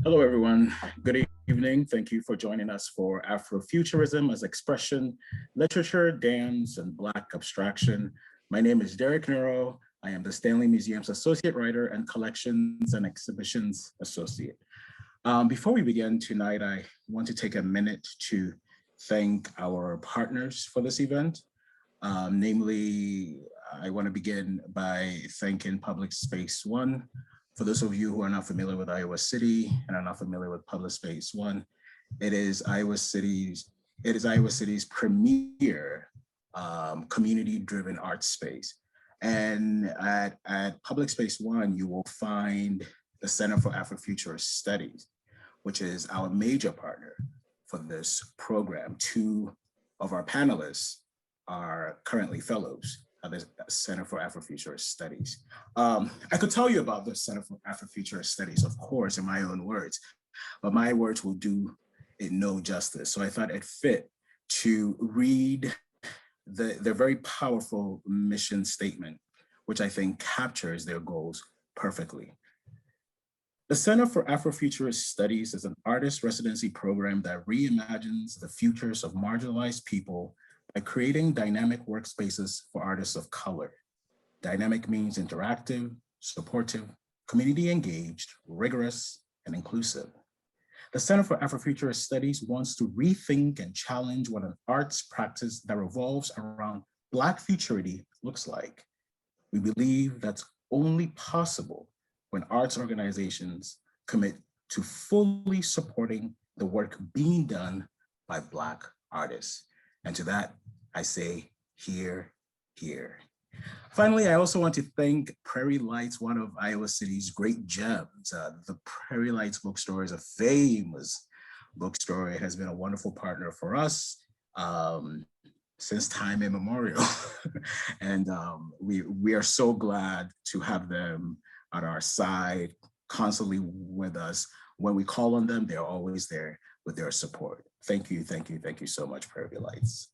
Hello, everyone. Good evening. Thank you for joining us for Afrofuturism as Expression, Literature, Dance, and Black Abstraction. My name is Nnuro. I am the Stanley Museum's Associate Writer and Collections and Exhibitions Associate. Before we begin tonight, I want to take a minute to thank our partners for this event. Namely, I want to begin by thanking Public Space One. For those of you who are not familiar with Iowa City and are not familiar with Public Space One, it is Iowa City's premier community-driven art space. And at Public Space One, you will find the Center for Afrofuturist Studies, which is our major partner for this program. Two of our panelists are currently fellows of the Center for Afrofuturist Studies. I could tell you about the Center for Afrofuturist Studies, of course, in my own words, but my words will do it no justice. So I thought it fit to read their very powerful mission statement, which I think captures their goals perfectly. The Center for Afrofuturist Studies is an artist residency program that reimagines the futures of marginalized people by creating dynamic workspaces for artists of color. Dynamic means interactive, supportive, community engaged, rigorous, and inclusive. The Center for Afrofuturist Studies wants to rethink and challenge what an arts practice that revolves around Black futurity looks like. We believe that's only possible when arts organizations commit to fully supporting the work being done by Black artists. And to that, I say, here, here. Finally, I also want to thank Prairie Lights, one of Iowa City's great gems. The Prairie Lights bookstore is a famous bookstore. It has been a wonderful partner for us since time immemorial. And we are so glad to have them at our side, constantly with us. When we call on them, they're always there with their support. Thank you, thank you, thank you so much, Prairie Lights.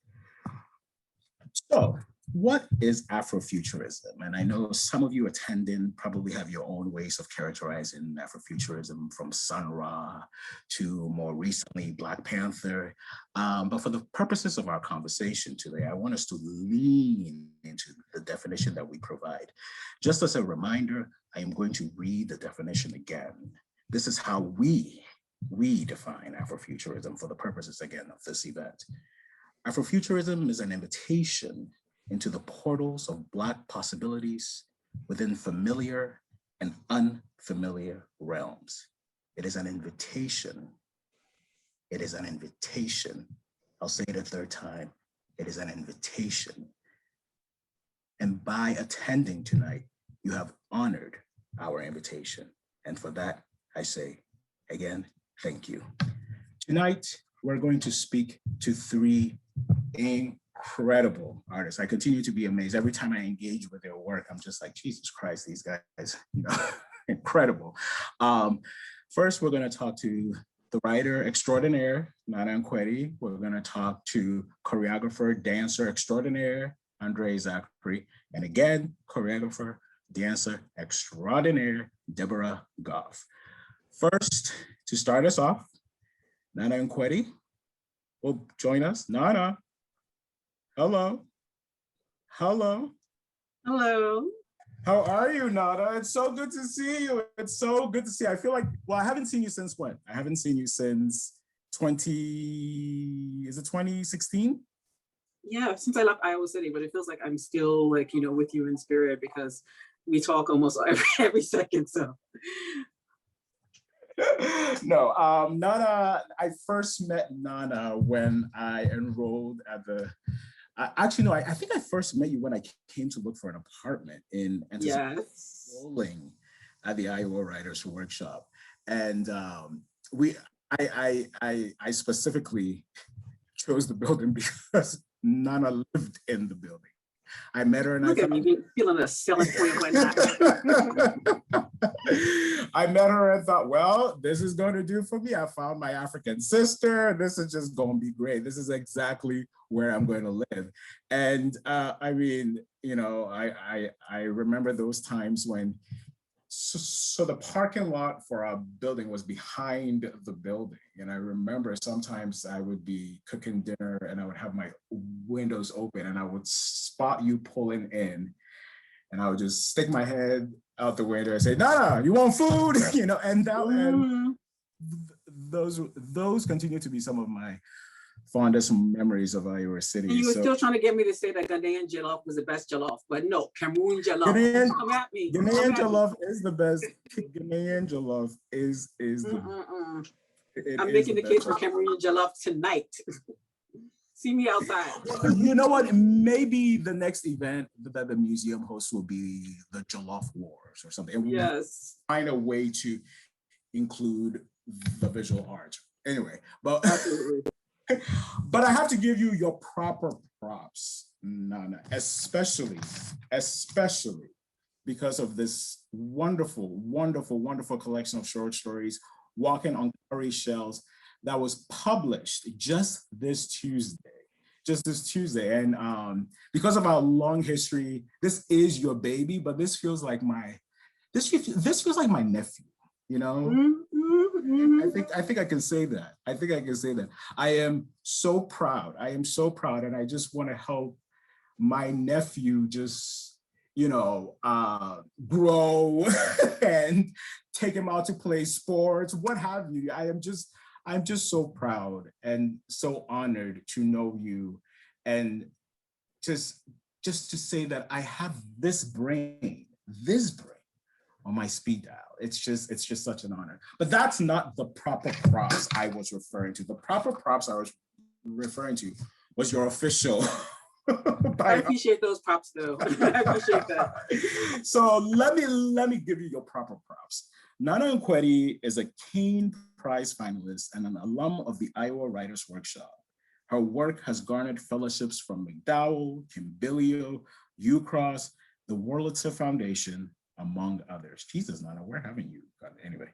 So, what is Afrofuturism? And I know some of you attending probably have your own ways of characterizing Afrofuturism, from Sun Ra to more recently Black Panther. But for the purposes of our conversation today, I want us to lean into the definition that we provide. Just as a reminder, I am going to read the definition again. This is how we define Afrofuturism for the purposes, again, of this event. Afrofuturism is an invitation into the portals of Black possibilities within familiar and unfamiliar realms. It is an invitation. It is an invitation. I'll say it a third time. It is an invitation. And by attending tonight, you have honored our invitation. And for that, I say, again, thank you. Tonight, we're going to speak to three incredible artists. I continue to be amazed. Every time I engage with their work, I'm just like, Jesus Christ, these guys, incredible. First, we're going to talk to the writer extraordinaire, Nkweti. We're going to talk to choreographer, dancer extraordinaire, André Zachary. And again, choreographer, dancer extraordinaire, Deborah Goff. First, to start us off, Nkweti will join us. Nana, hello. Hello. Hello. How are you, Nana? It's so good to see you. It's so good to see you. I feel like, well, I haven't seen you since when? I haven't seen you since 2016? Yeah, since I left Iowa City, but it feels like I'm still like, with you in spirit because we talk almost every second, so. No, Nana, I first met Nana when I enrolled at the, actually, no, I think I first met you when I came to look for an apartment in enrolling at the Iowa Writers Workshop. And I specifically chose the building because Nana lived in the building. I met her and Look at me feeling a selling point when I met her and thought, well, this is going to do for me. I found my African sister. This is just going to be great. This is exactly where I'm going to live. And I mean, I remember those times when so the parking lot for our building was behind the building. And I remember sometimes I would be cooking dinner and I would have my windows open and I would spot you pulling in and I would just stick my head out the window and say, "Nana, you want food?" You know, and that, and those continue to be some of my fondest memories of Iowa City. And you were still trying to get me to say that Ghanaian jollof was the best jollof, but no, Cameroon jollof. Come at me. Ghanaian jollof is the best. Ghanaian jollof is the. I'm making the case for Cameroon jollof tonight. See me outside. You know what? Maybe the next event that the museum hosts will be the Jollof Wars or something. And yes. We'll find a way to include the visual art. Anyway, but absolutely. But I have to give you your proper props, Nana, especially because of this wonderful, wonderful, wonderful collection of short stories, Walking on Cowrie Shells, that was published just this Tuesday. And because of our long history, this is your baby, but this feels like my nephew, you know? I think I can say that. I am so proud. And I just want to help my nephew just, you know, grow and take him out to play sports, what have you. I'm just so proud and so honored to know you, and just to say that I have this brain on my speed dial. It's just such an honor. But that's not the proper props I was referring to. The proper props I was referring to was your official. I appreciate those props though. I appreciate that. So let me give you your proper props. Nana Nkweti is a Kane Prize finalist and an alum of the Iowa Writers Workshop. Her work has garnered fellowships from McDowell, Kimbilio, UCross, the Wurlitzer Foundation, among others. Jesus, Nana, where haven't you gone? Anyway,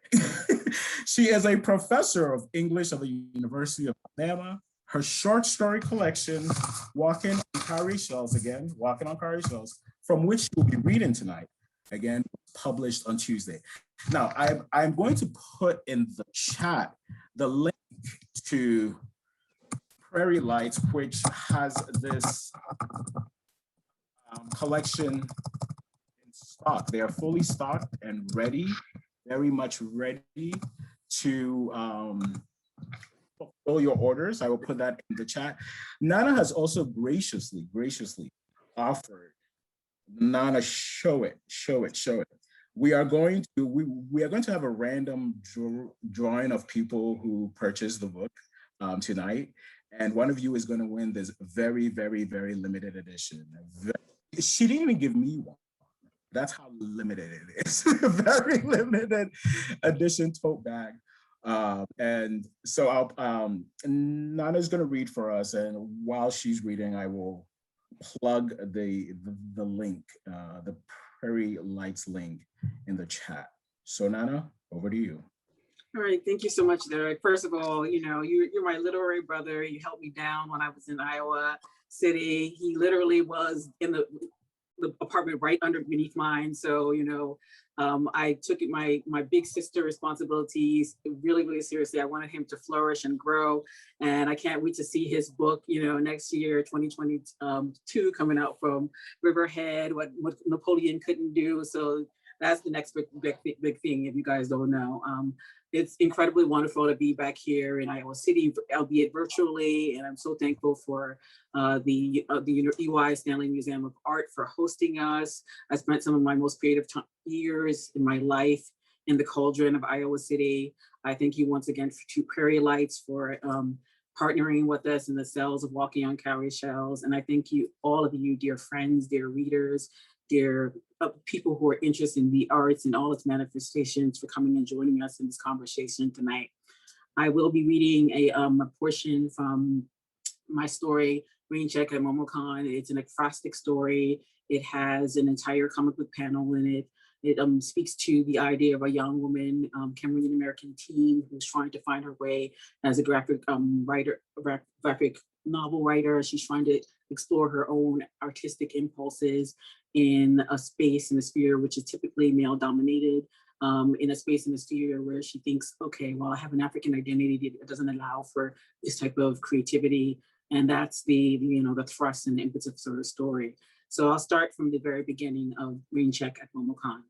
she is a professor of English at the University of Alabama. Her short story collection, Walking on Cowrie Shells, from which we'll be reading tonight, again, published on Tuesday. Now, I'm going to put in the chat the link to Prairie Lights, which has this collection in stock. They are fully stocked and ready, very much ready to fulfill your orders. I will put that in the chat. Nana has also graciously offered. Nana, show it. We are going to have a random drawing of people who purchased the book tonight. And one of you is going to win this very, very, very limited edition. She didn't even give me one. That's how limited it is. Very limited edition tote bag. And so Nana's going to read for us. And while she's reading, I will plug the link, the Prairie Lights link in the chat. So Nana, over to you. All right, thank you so much, Derek. First of all, you know, you're my literary brother. You helped me down when I was in Iowa City. He literally was in the apartment right underneath mine. So, you know, I took my big sister responsibilities really, really seriously. I wanted him to flourish and grow. And I can't wait to see his book, you know, next year, 2022, coming out from Riverhead, what Napoleon couldn't do. So that's the next big thing, if you guys don't know. It's incredibly wonderful to be back here in Iowa City, albeit virtually, and I'm so thankful for the EY Stanley Museum of Art for hosting us. I spent some of my most creative years in my life in the cauldron of Iowa City. I thank you once again to Prairie Lights for partnering with us in the cells of Walking on Cowrie Shells. And I thank you, all of you, dear friends, dear readers, dear people who are interested in the arts and all its manifestations, for coming and joining us in this conversation tonight. I will be reading a portion from my story, Rain Check at Momokan. It's an ekphrastic story. It has an entire comic book panel in it. It speaks to the idea of a young woman, Cameroonian American teen, who's trying to find her way as a graphic novel writer. She's trying to explore her own artistic impulses in a space, in a sphere, which is typically male dominated, in a space, in a sphere where she thinks, okay, well, I have an African identity that doesn't allow for this type of creativity. And that's the thrust and the impetus of her story. So I'll start from the very beginning of Rain Check at Momokan.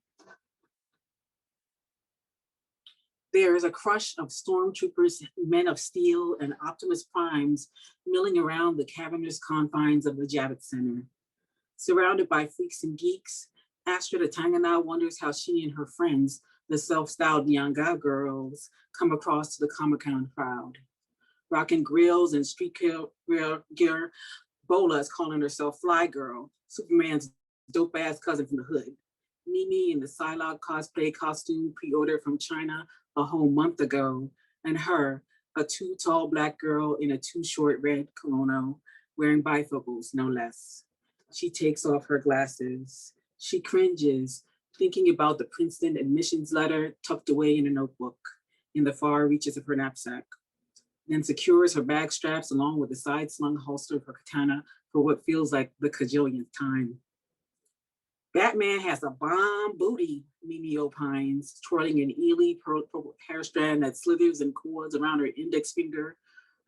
There is a crush of stormtroopers, men of steel, and Optimus Primes milling around the cavernous confines of the Javits Center. Surrounded by freaks and geeks, Astrid Atangana wonders how she and her friends, the self-styled Nyanga girls, come across to the Comic-Con crowd. Rocking grills and street gear, Bola is calling herself Fly Girl, Superman's dope-ass cousin from the hood. Mimi in the Psylocke cosplay costume pre-ordered from China a whole month ago, and her, a too tall Black girl in a too short red kimono, wearing bifocals, no less. She takes off her glasses. She cringes, thinking about the Princeton admissions letter tucked away in a notebook in the far reaches of her knapsack, then secures her bag straps along with the side-slung holster of her katana for what feels like the cajillionth time. Batman has a bomb booty, Mimi opines, twirling an eely purple hair strand that slithers and coils around her index finger.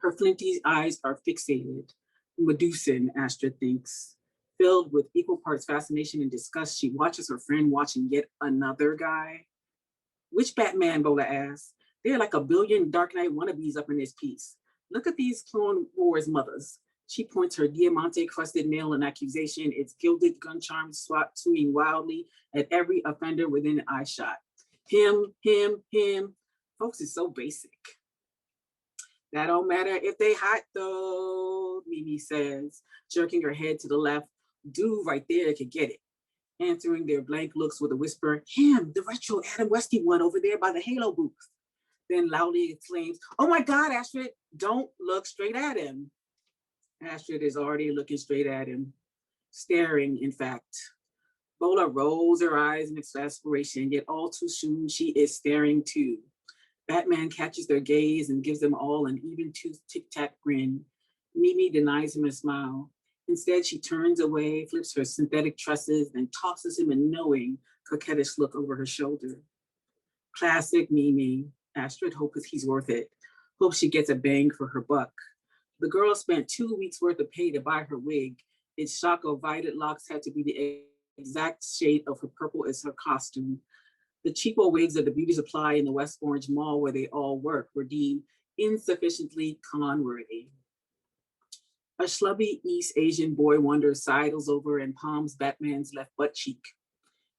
Her flinty eyes are fixated. Medusan, Astrid thinks. Filled with equal parts fascination and disgust, she watches her friend watching yet another guy. Which Batman, Bola asks? There are like a billion Dark Knight wannabes up in this piece. Look at these Clone Wars mothers. She points her diamante-crusted nail in accusation, its gilded gun charm swinging wildly at every offender within eye shot. Him. Folks is so basic. That don't matter if they hot though, Mimi says, jerking her head to the left. Dude right there could get it. Answering their blank looks with a whisper, him, the retro Adam Westy one over there by the Halo booth. Then loudly exclaims, oh my God, Astrid, don't look straight at him. Astrid is already looking straight at him, staring, in fact. Bola rolls her eyes in exasperation, yet all too soon she is staring too. Batman catches their gaze and gives them all an even-toothed tic-tac grin. Mimi denies him a smile. Instead, she turns away, flips her synthetic tresses, and tosses him a knowing, coquettish look over her shoulder. Classic Mimi. Astrid hopes he's worth it. Hopes she gets a bang for her buck. The girl spent 2 weeks worth of pay to buy her wig. Its shock of violet locks had to be the exact shade of her purple as her costume. The cheapo wigs that the beauty supply in the West Orange Mall where they all work were deemed insufficiently con-worthy. A schlubby East Asian boy wonder sidles over and palms Batman's left butt cheek,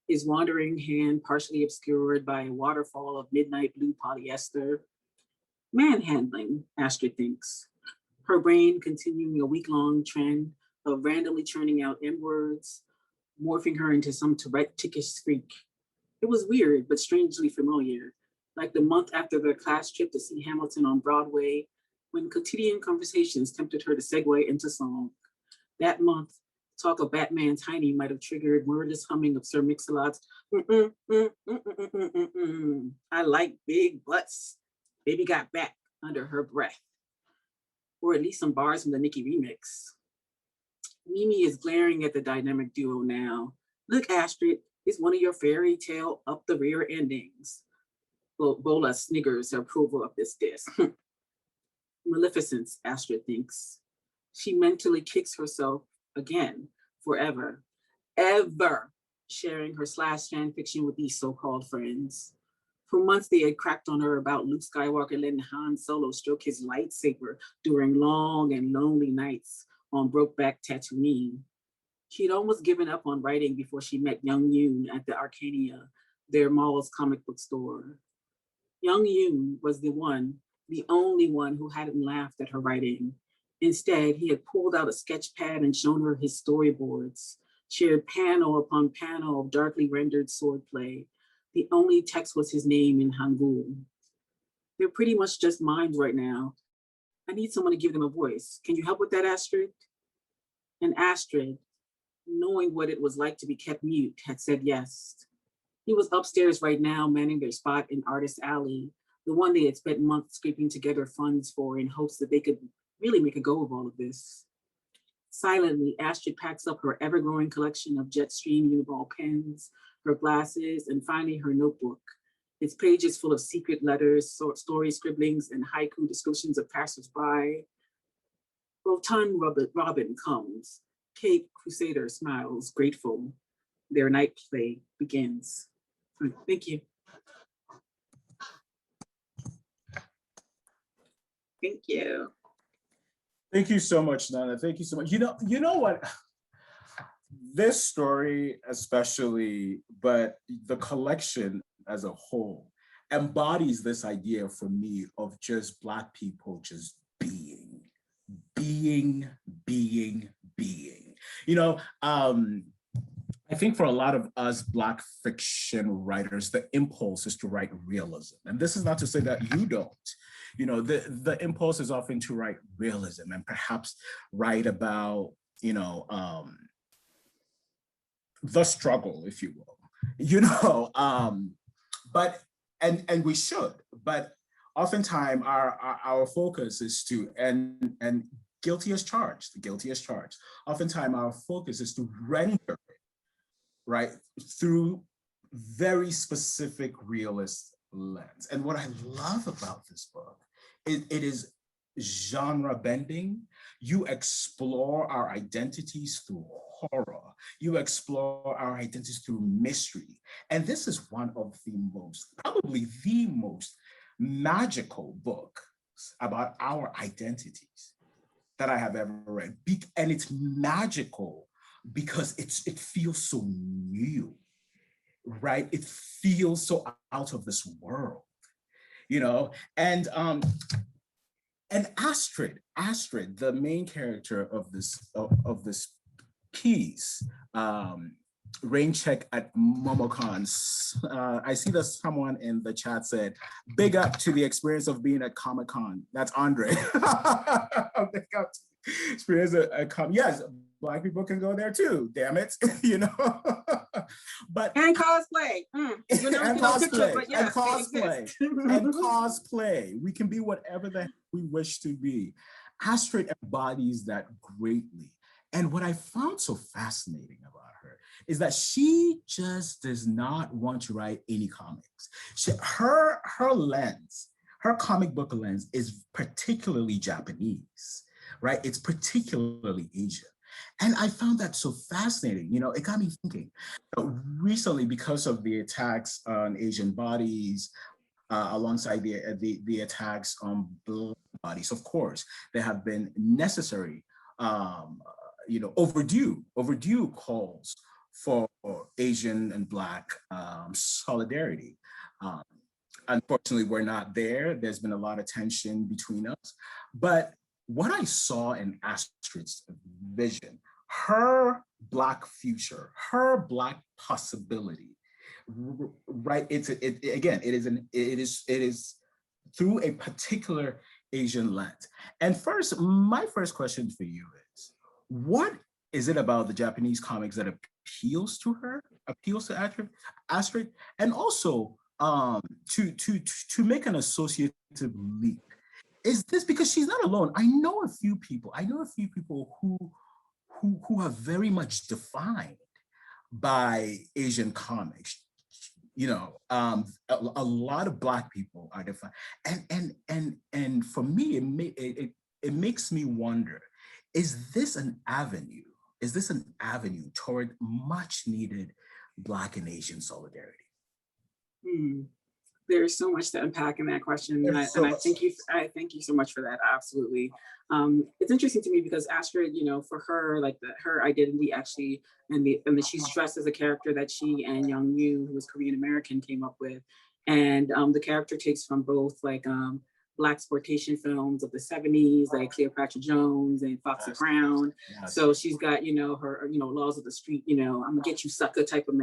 his wandering hand partially obscured by a waterfall of midnight blue polyester. Manhandling, Astrid thinks, her brain continuing a week-long trend of randomly churning out M-words, morphing her into some Tourette-tickish freak. It was weird, but strangely familiar, like the month after their class trip to see Hamilton on Broadway, when quotidian conversations tempted her to segue into song. That month, talk of Batman's Tiny might have triggered wordless humming of Sir Mix-a-Lot's I like big butts. Baby got back under her breath. Or at least some bars from the Nicki remix. Mimi is glaring at the dynamic duo now. Look, Astrid, it's one of your fairy tale up the rear endings. Bola sniggers her approval of this disc. Maleficence, Astrid thinks. She mentally kicks herself again, forever, ever sharing her slash fan fiction with these so-called friends. For months, they had cracked on her about Luke Skywalker letting Han Solo stroke his lightsaber during long and lonely nights on Brokeback Tatooine. She'd almost given up on writing before she met Young Yoon at the Arcania, their mall's comic book store. Young Yoon was the only one who hadn't laughed at her writing. Instead, he had pulled out a sketch pad and shown her his storyboards, shared panel upon panel of darkly rendered swordplay. The only text was his name in Hangul. They're pretty much just mimes right now. I need someone to give them a voice. Can you help with that, Astrid? And Astrid, knowing what it was like to be kept mute, had said yes. He was upstairs right now, manning their spot in Artist Alley, the one they had spent months scraping together funds for in hopes that they could really make a go of all of this. Silently, Astrid packs up her ever-growing collection of Jetstream Uniball pens, her glasses, and finally her notebook. Its pages full of secret letters, story scribblings, and haiku descriptions of passersby. Rotund Robin comes. Cape Crusader smiles, grateful. Their night play begins. Thank you. Thank you. Thank you so much, Nana. Thank you so much. You know what? This story especially, but the collection as a whole embodies this idea for me of just Black people just being. You know, I think for a lot of us Black fiction writers, the impulse is to write realism. And this is not to say that you don't. You know, the impulse is often to write realism and perhaps write about, you know, the struggle, if you will. You know, but and we should, but oftentimes our focus is to and guilty as charged. Oftentimes our focus is to render it, right, through very specific realist lens. And what I love about this book, it is genre bending. You explore our identities through horror. You explore our identities through mystery. And this is one of the most, probably the most magical book about our identities that I have ever read. And it's magical because it feels so new, right? It feels so out of this world, you know? And Astrid, the main character of this piece, rain check at MomoCon. I see that someone in the chat said, big up to the experience of being at Comic-Con. That's André. Big up to the experience at Comic-Con. Yes, Black people can go there too, damn it, you know. But and cosplay. You know, and cosplay. And cosplay. We can be whatever the heck we wish to be. Astrid embodies that greatly. And what I found so fascinating about her is that she just does not want to write any comics. Her lens, her comic book lens is particularly Japanese, right? It's particularly Asian. And I found that so fascinating. You know, it got me thinking. Recently, because of the attacks on Asian bodies, alongside the attacks on Black bodies, of course, there have been necessary, you know, overdue calls for Asian and Black solidarity. Unfortunately, we're not there. There's been a lot of tension between us. But what I saw in Astrid's vision, her Black future, her Black possibility, right? It is through a particular Asian lens. And my first question for you is, what is it about the Japanese comics that appeals to Astrid, and also to make an associative leap? Is this because she's not alone? I know a few people who are very much defined by Asian comics. You know, a lot of Black people are defined, and for me, it makes me wonder: is this an avenue? Is this an avenue toward much needed Black and Asian solidarity? There's so much to unpack in that question, and I thank you so much for that. Absolutely, it's interesting to me because Astrid, you know, for her, like her identity actually, and she's dressed as a character that she and Young Yu, who was Korean American, came up with, and the character takes from both like Black exploitation films of the 70s, like Cleopatra Jones and Foxy Brown. Yes. So she's got, you know, her, you know, laws of the street, you know, I'm gonna get you sucker type of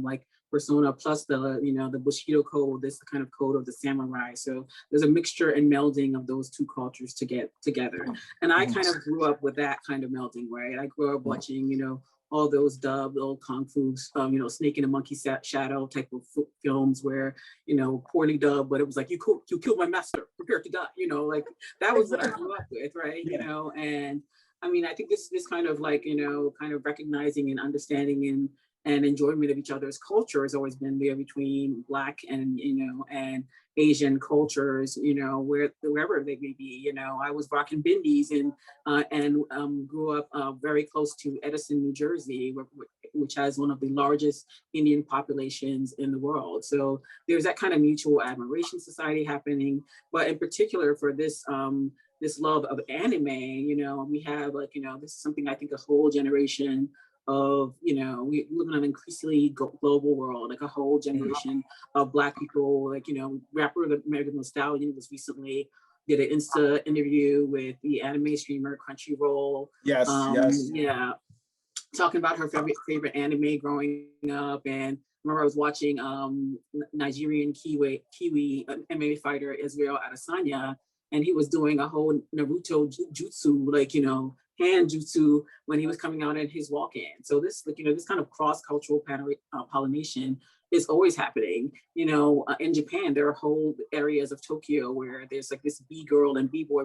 like persona, plus the, you know, the Bushido code, this kind of code of the samurai. So there's a mixture and melding of those two cultures to get together. And I kind of grew up with that kind of melding, right? I grew up watching, you know, all those dubbed old kung fu, you know, Snake in a Monkey Shadow type of films where, you know, poorly dubbed, but it was like, you killed my master, prepare to die, you know, like that was what I grew up with, right? Yeah. You know, and I mean, I think this kind of like, kind of recognizing and understanding and enjoyment of each other's culture has always been there between Black and, and Asian cultures, wherever they may be. I was rocking bindis and grew up very close to Edison, New Jersey, which has one of the largest Indian populations in the world. So there's that kind of mutual admiration society happening. But in particular for this love of anime, we have like, this is something I think a whole generation of, we live in an increasingly global world, like a whole generation of Black people, like, rapper Megan Thee Stallion was recently did an Insta interview with the anime streamer Crunchyroll. Yes, yes. Yeah, talking about her favorite anime growing up. And I remember I was watching Nigerian Kiwi MMA fighter Israel Adesanya, and he was doing a whole Naruto jutsu, like, hand jutsu when he was coming out in his walk-in. So this, like, this kind of cross-cultural pollination is always happening. In Japan, there are whole areas of Tokyo where there's like this B-girl and B-boy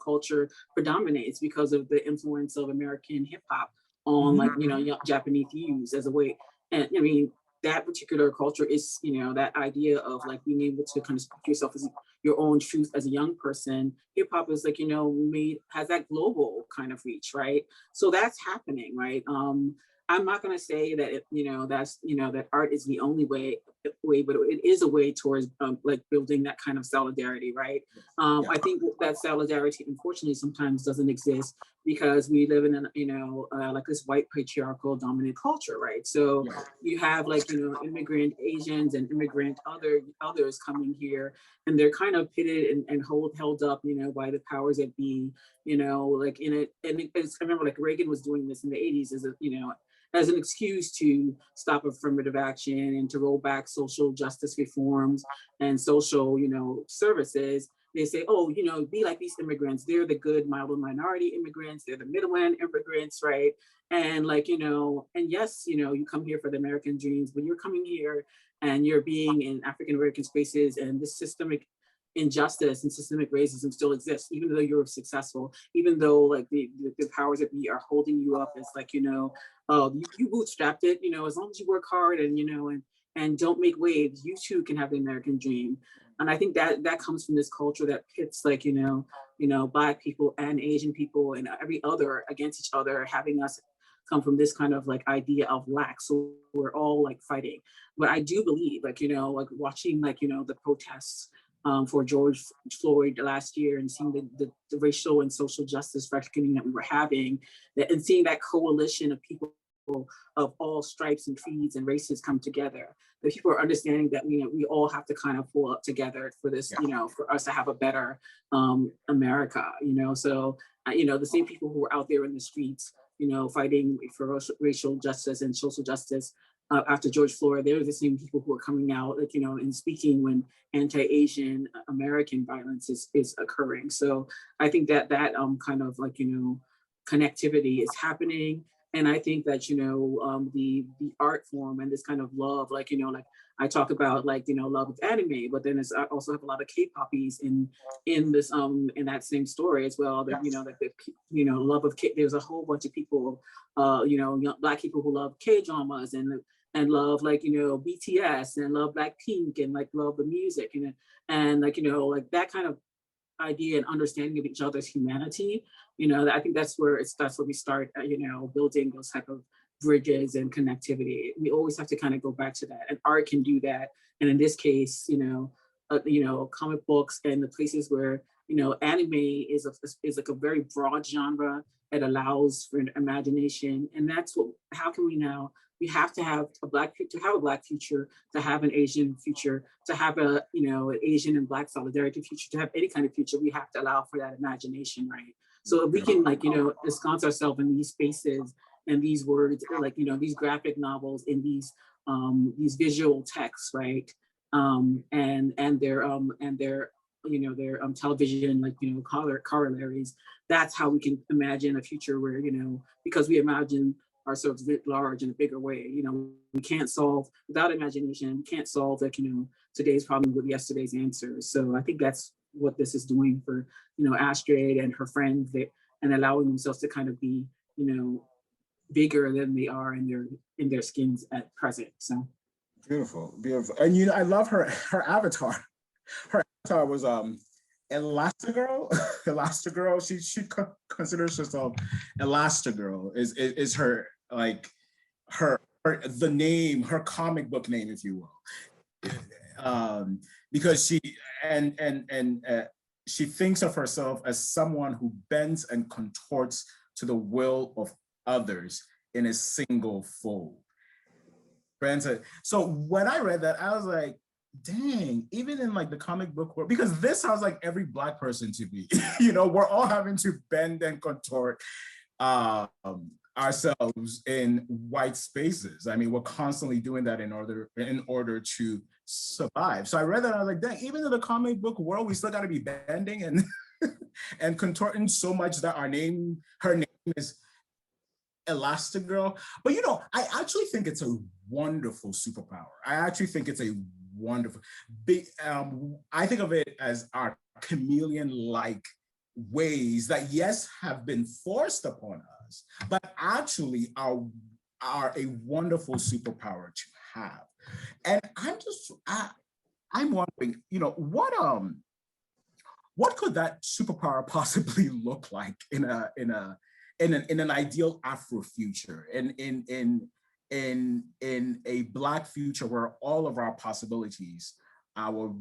culture predominates because of the influence of American hip-hop on, like, Japanese youths as a way. And I mean, that particular culture is, that idea of like being able to kind of speak yourself as your own truth as a young person. Hip hop is like, has that global kind of reach, right? So that's happening, right? I'm not going to say that that's that art is the only way, but it is a way towards like building that kind of solidarity, right? I think that solidarity, unfortunately, sometimes doesn't exist because we live in like this white patriarchal dominant culture, right? So you have like immigrant Asians and immigrant others coming here, and they're kind of pitted and held up by the powers that be, like in it. And I remember like Reagan was doing this in the 80s as an excuse to stop affirmative action and to roll back social justice reforms and social, services. They say, oh, be like these immigrants. They're the good, mild minority immigrants. They're the middle-end immigrants, right? And like, and yes, you come here for the American dreams, but you're coming here and you're being in African-American spaces, and this systemic injustice and systemic racism still exists, even though you're successful, even though like the powers that be are holding you up as like, you bootstrapped it, as long as you work hard and, and don't make waves, you too can have the American dream. And I think that comes from this culture that pits like, Black people and Asian people and every other against each other, having us come from this kind of like idea of lack. So we're all like fighting. But I do believe like, like watching like, the protests for George Floyd last year and seeing the racial and social justice reckoning that we were having, and seeing that coalition of people of all stripes and creeds and races come together. That people are understanding that we all have to kind of pull up together for this, for us to have a better America. So the same people who are out there in the streets, fighting for racial justice and social justice after George Floyd, they're the same people who are coming out, like, and speaking when anti-Asian American violence is occurring. So I think that kind of like, connectivity is happening. And I think that, the art form and this kind of love, like, like I talk about like, love of anime, but then I also have a lot of K-poppies in this, in that same story as well, that, that the, love of there's a whole bunch of people, young Black people who love K-dramas and love like, BTS and love Blackpink and like love the music and like, like that kind of idea and understanding of each other's humanity. I think that's where we start, building those type of bridges and connectivity. We always have to kind of go back to that, and art can do that. And in this case, comic books and the places where anime is like a very broad genre. It allows for an imagination, and that's what. How can we now? We have to have a Black future, to have an Asian future, to have an Asian and Black solidarity future, to have any kind of future. We have to allow for that imagination, right? So if we can ensconce ourselves in these spaces and these words, like these graphic novels, in these visual texts, right? And their television, like corollaries. That's how we can imagine a future where because we imagine ourselves writ large in a bigger way. We can't solve without imagination. We can't solve like today's problem with yesterday's answers. So I think that's what this is doing for Astrid and her friends. and allowing themselves to kind of be, bigger than they are in their skins at present. So beautiful, beautiful. And I love her avatar. Her avatar was Elastigirl. Elastigirl. She considers herself Elastigirl. Is her like her the name, her comic book name, if you will. Because she thinks of herself as someone who bends and contorts to the will of others in a single fold. So when I read that, I was like, dang, even in like the comic book world, because this sounds like every Black person to be, we're all having to bend and contort ourselves in white spaces. I mean, we're constantly doing that in order to survive. So I read that, and I was like, dang, even in the comic book world, we still got to be bending and and contorting so much that her name is Elastigirl. But I actually think it's a wonderful superpower. I actually think it's a wonderful big I think of it as our chameleon-like ways that, yes, have been forced upon us, but actually are a wonderful superpower to have. And I'm wondering, what could that superpower possibly look like in an ideal Afro future, in a Black future where all of our possibilities are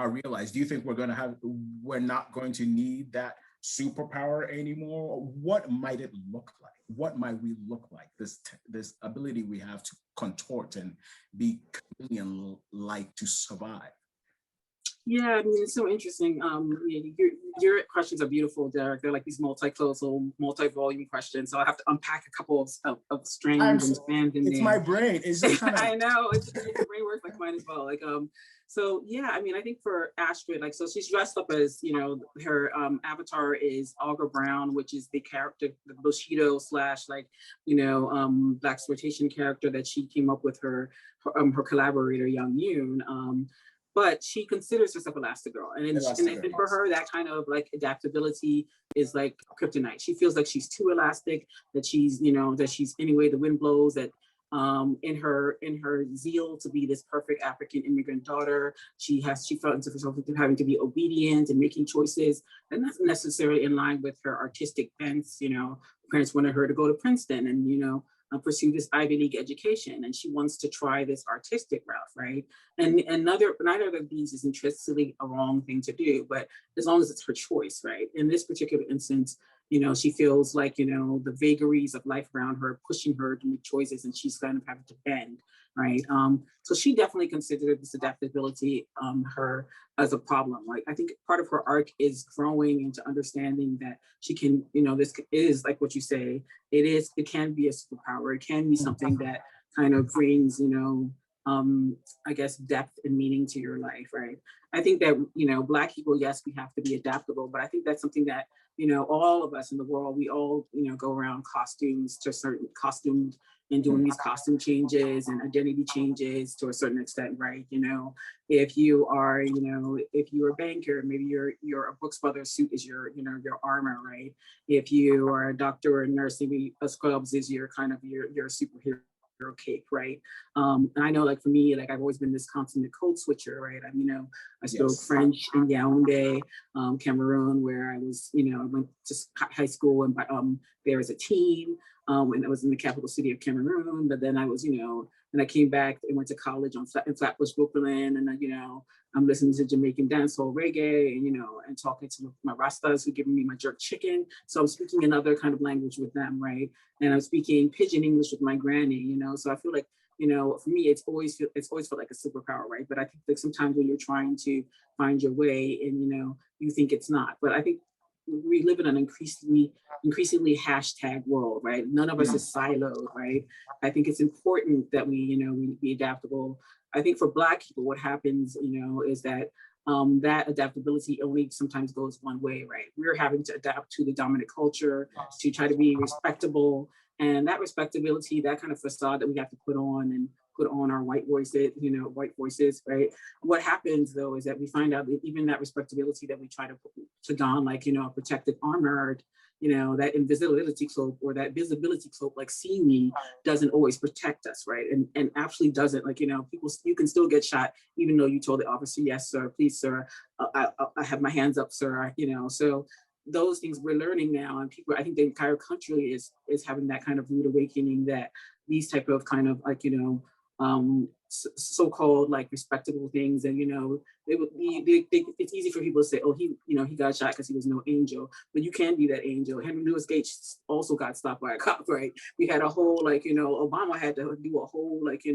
realized? Do you think we're not going to need that superpower anymore? What might it look like? What might we look like? This ability we have to contort and be chameleon-like to survive. Yeah, I mean, it's so interesting. Your questions are beautiful, Derek. They're like these multi-closal, multi-volume questions. So I have to unpack a couple of strands and strands in there. It's my brain. It's just kind of. I know. Your brain works like mine as well. So yeah, I mean, I think for Astrid, so she's dressed up as, her avatar is Olga Brown, which is the character, the Bushido / Black exploitation character that she came up with her collaborator, Young Yoon. But she considers herself Elastigirl. And for her, that kind of like adaptability is like kryptonite. She feels like she's too elastic, that she's anyway, the wind blows, that in her zeal to be this perfect African immigrant daughter, she felt into herself having to be obedient and making choices, and not necessarily in line with her artistic bents. Parents wanted her to go to Princeton and pursue this Ivy League education, and she wants to try this artistic route, right? And neither of these is intrinsically a wrong thing to do, but as long as it's her choice, right? In this particular instance, she feels like, the vagaries of life around her pushing her to make choices, and she's kind of having to bend, right? So she definitely considered this adaptability her as a problem. Like, I think part of her arc is growing into understanding that she can, this is like what you say, it can be a superpower. It can be something that kind of brings, I guess, depth and meaning to your life, right? I think that, Black people, yes, we have to be adaptable, but I think that's something that, all of us in the world, we all, go around costumes and doing these costume changes and identity changes to a certain extent, right? If you are, if you're a banker, maybe your Brooks Brothers suit is your armor, right? If you are a doctor or a nurse, maybe a scrubs is your kind of your superhero cape, right? And I know, like, for me, like, I've always been this consummate code switcher, right? I spoke French in Yaoundé, Cameroon, where I was, I went to high school, and there was a team, and I was in the capital city of Cameroon. But then I was, and I came back and went to college in Flatbush, Brooklyn, and I'm listening to Jamaican dancehall reggae, and talking to my Rastas who giving me my jerk chicken. So I'm speaking another kind of language with them, right? And I'm speaking pidgin English with my granny, So I feel like, for me, it's always felt like a superpower, right? But I think that sometimes when you're trying to find your way, and you think it's not. But I think we live in an increasingly hashtag world, right? None of us is siloed, right? I think it's important that we be adaptable. I think for Black people, what happens, is that that adaptability only sometimes goes one way, right? We're having to adapt to the dominant culture to try to be respectable. And that respectability, that kind of facade that we have to put on and put on our white voices, white voices, right? What happens though is that we find out that even that respectability that we try to don, like, a protective armor, that invisibility cloak or that visibility cloak, like see me, doesn't always protect us, right? And actually doesn't, like, people, you can still get shot even though you told the officer, yes, sir, please, sir, I have my hands up, sir, so those things we're learning now, and people, I think the entire country is having that kind of rude awakening that these type of kind of like, so-called like respectable things, and they would be, it's easy for people to say, oh, he got shot because he was no angel, but you can be that angel. Henry Louis Gates also got stopped by a cop, right? We had a whole like, Obama had to do a whole like,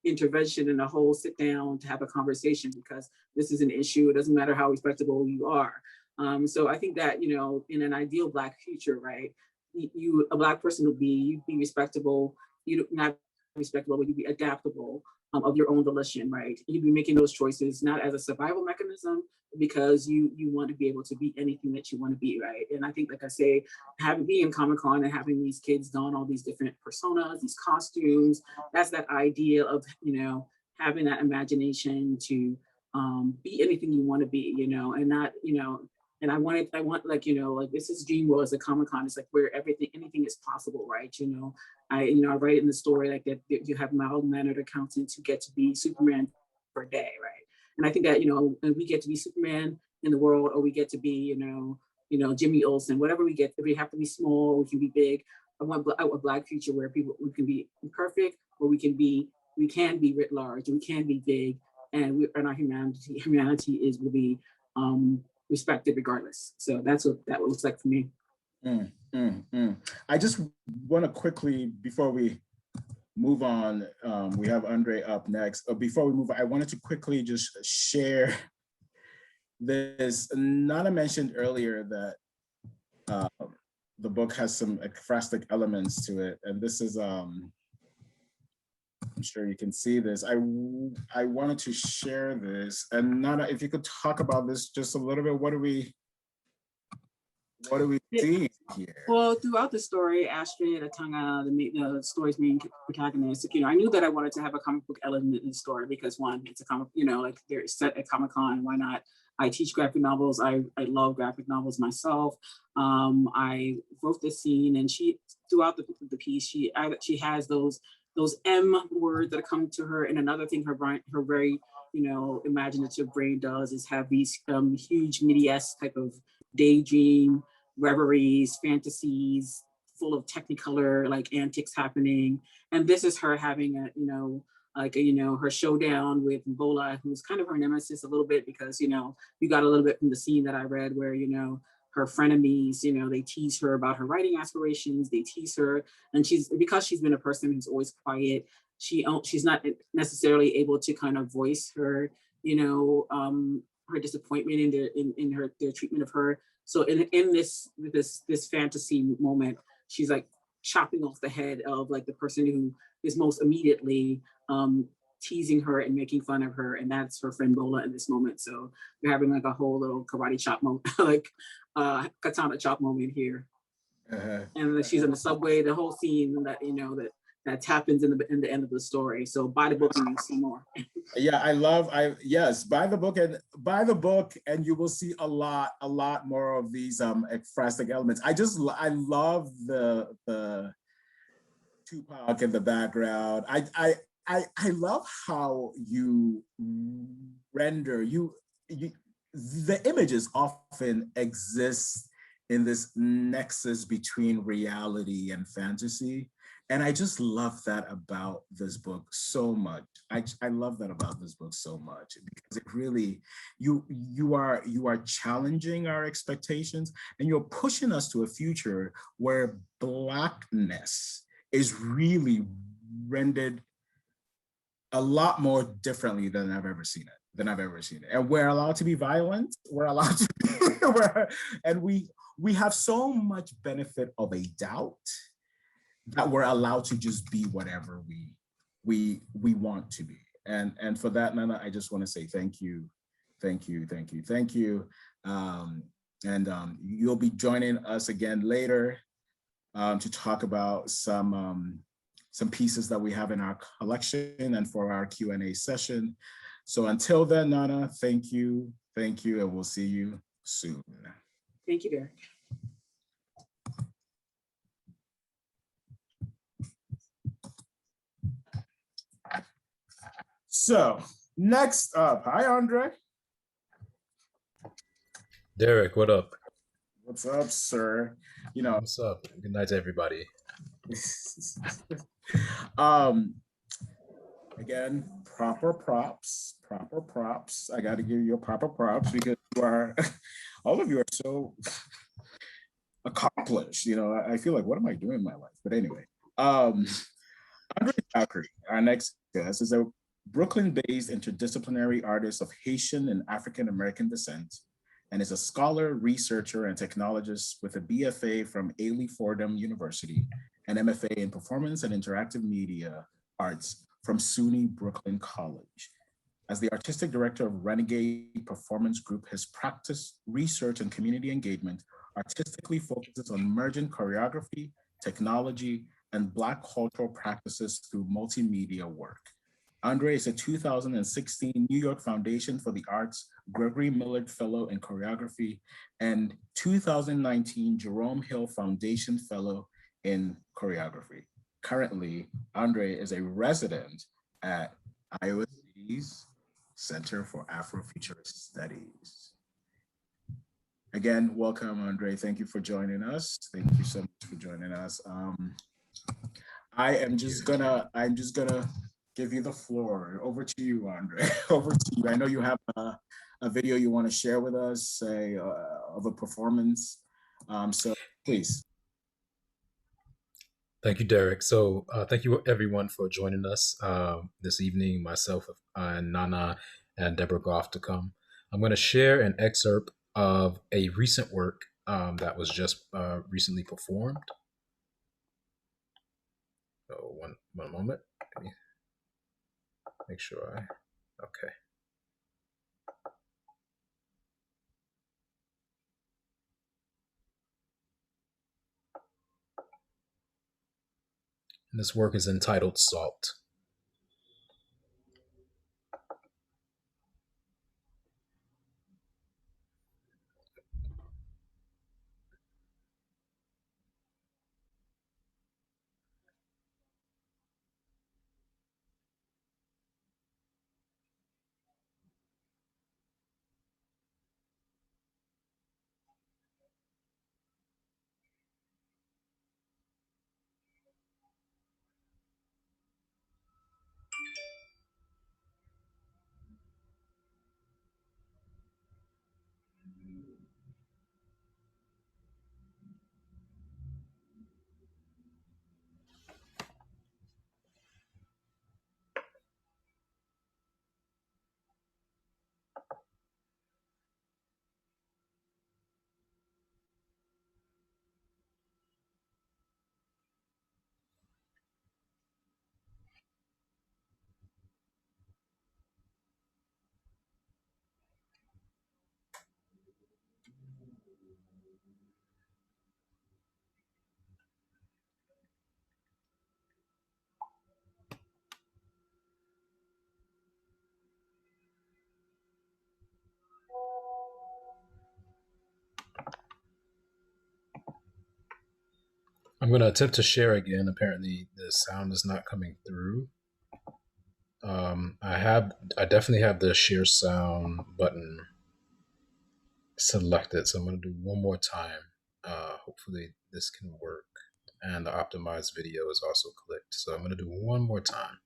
intervention and a whole sit down to have a conversation because this is an issue. It doesn't matter how respectable you are. So I think that, in an ideal Black future, right, a Black person you'd be respectable, you not respectable, but you'd be adaptable of your own volition, right? You'd be making those choices not as a survival mechanism, because you want to be able to be anything that you want to be, right? And I think, like I say, being in Comic-Con and having these kids don all these different personas, these costumes, that's that idea of, having that imagination to be anything you want to be, and not, and I want like, like this is Dream World as a Comic-Con. It's like where anything is possible, right? I write in the story like that you have mild-mannered accountants who get to be Superman for a day, right? And I think that, and we get to be Superman in the world, or we get to be, Jimmy Olsen, whatever we get, we have to be small, we can be big. I want a Black future where we can be imperfect, or we can be writ large, we can be big, and our humanity will be respected regardless. So that's what that looks like for me. I just want to quickly, before we move on, we have André up next. Before we move, I wanted to quickly just share this. Nana mentioned earlier that the book has some ekphrastic elements to it, and this is, I'm sure you can see this. I wanted to share this, and Nana, if you could talk about this just a little bit. What are we seeing here? Well, throughout the story, Astrid Atanga, the story's main protagonist, I knew that I wanted to have a comic book element in the story because, one, it's a comic, like they're set at Comic-Con, why not? I teach graphic novels. I love graphic novels myself. I wrote this scene, and throughout the piece, she has those M words that come to her. And another thing her very, imaginative brain does is have these huge MIDI-esque type of daydream reveries, fantasies full of technicolor like antics happening. And this is her having her showdown with Mbola, who's kind of her nemesis a little bit, because you got a little bit from the scene that I read where her frenemies, they tease her about her writing aspirations, they tease her, and because she's been a person who's always quiet, she's not necessarily able to kind of voice her her disappointment in their treatment of her. So in this fantasy moment, she's like chopping off the head of like the person who is most immediately teasing her and making fun of her, and that's her friend Bola in this moment. So we're having like a whole little karate chop moment, like katana chop moment here. And she's in the subway. The whole scene that happens in the end of the story. So buy the book and you'll see more. Yeah, yes, buy the book and you will see a lot more of these ekphrastic elements. I love the Tupac in the background. I love how you render the images often exist in this nexus between reality and fantasy. And I just love that about this book so much. I love that about this book so much, because it really, you are challenging our expectations, and you're pushing us to a future where Blackness is really rendered a lot more differently than I've ever seen it. And we're allowed to be violent. We're allowed to be, and we have so much benefit of a doubt that we're allowed to just be whatever we want to be. And for that, Nana, I just want to say thank you. You'll be joining us again later to talk about some some pieces that we have in our collection and for our Q&A session. So until then, Nana, thank you, and we'll see you soon. Thank you, Derek. So next up, hi, Andre. Derek, what up? What's up, sir? You know, what's up? Good night to everybody. Again, proper props. I got to give you proper props because you are, all of you are so accomplished. You know, I feel like, what am I doing in my life? But anyway, André Zachary, our next guest, is a Brooklyn-based interdisciplinary artist of Haitian and African-American descent, and is a scholar, researcher, and technologist with a BFA from Ailey Fordham University, and MFA in Performance and Interactive Media Arts from SUNY Brooklyn College. As the artistic director of Renegade Performance Group, his practice, research, and community engagement artistically focuses on emergent choreography, technology, and Black cultural practices through multimedia work. André is a 2016 New York Foundation for the Arts Gregory Millard Fellow in Choreography and 2019 Jerome Hill Foundation Fellow in Choreography. Currently, André is a resident at Iowa City's Center for Afrofuturist Studies. Again, welcome, André. Thank you for joining us. Thank you so much for joining us. I'm just gonna give you the floor. Over to you, André. Over to you. I know you have a video you want to share with us, say, of a performance. So please. Thank you, Derek. So thank you everyone for joining us this evening, myself and Nana and Deborah Goff to come. I'm going to share an excerpt of a recent work that was just recently performed. So one moment. Let me make sure okay. And this work is entitled Salt. I'm going to attempt to share again. Apparently the sound is not coming through. I definitely have the share sound button selected. So I'm going to do one more time. Hopefully this can work. And the optimized video is also clicked. So I'm going to do one more time.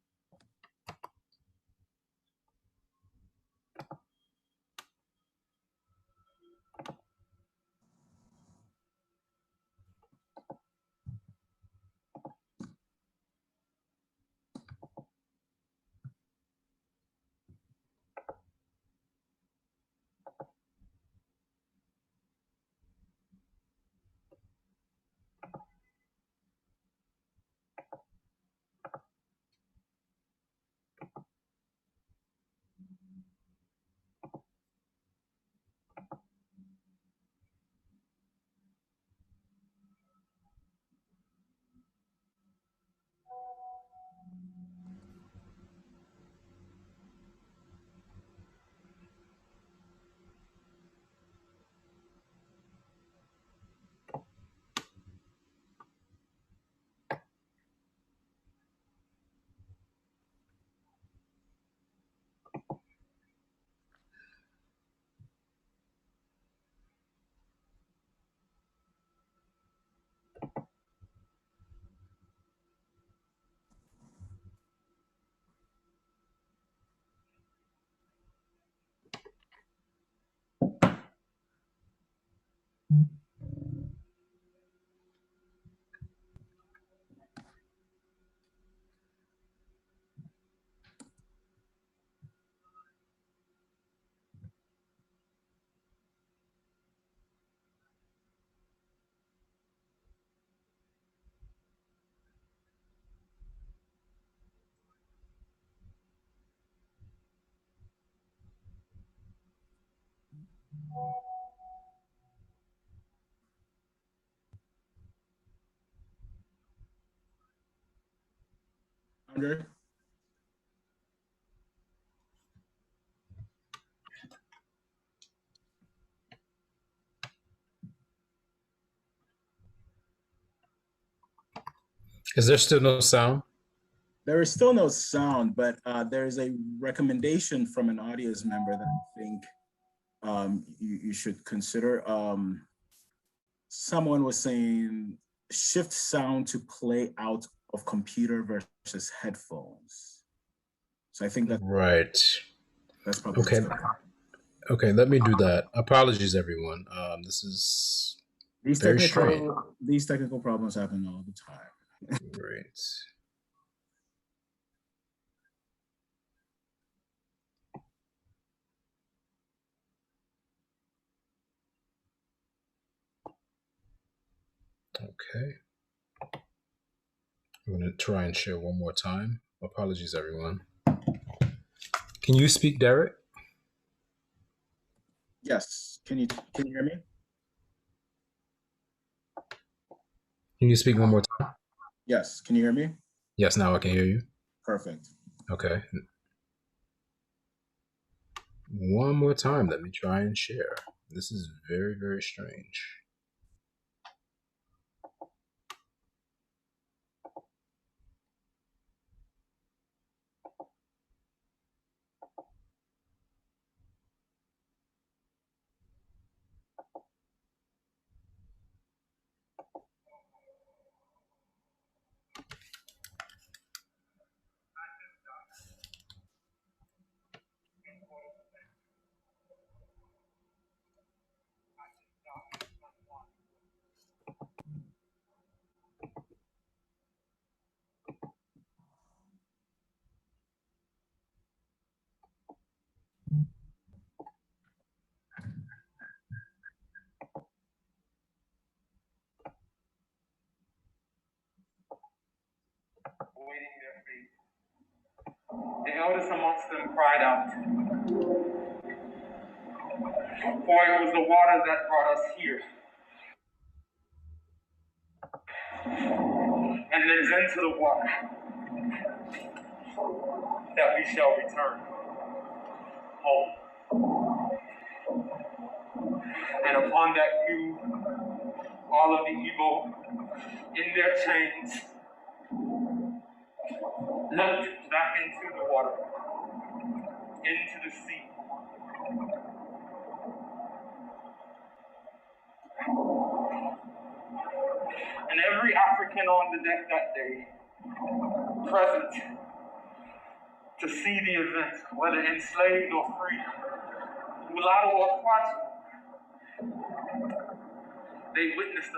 André? Is there still no sound? There is still no sound, but there is a recommendation from an audience member that I think you should consider. Someone was saying shift sound to play out of computer versus headphones. So I think that Right. that's probably Okay. Okay, let me do that. Apologies, everyone. This is very strange. These technical problems happen all the time. Great. Okay. I'm going to try and share one more time. Apologies, everyone. Can you speak, Derek? Yes. Can you hear me? Can you speak one more time? Yes. Can you hear me? Yes, now I can hear you. Perfect. Okay. One more time. Let me try and share. This is very, very strange. Awaiting their fate. The eldest amongst them cried out, "For it was the water that brought us here, and it is into the water that we shall return home." And upon that view, all of the evil in their chains looked back into the water, into the sea. And every African on the deck that day, present to see the event, whether enslaved or free, mulatto or quadroon, they witnessed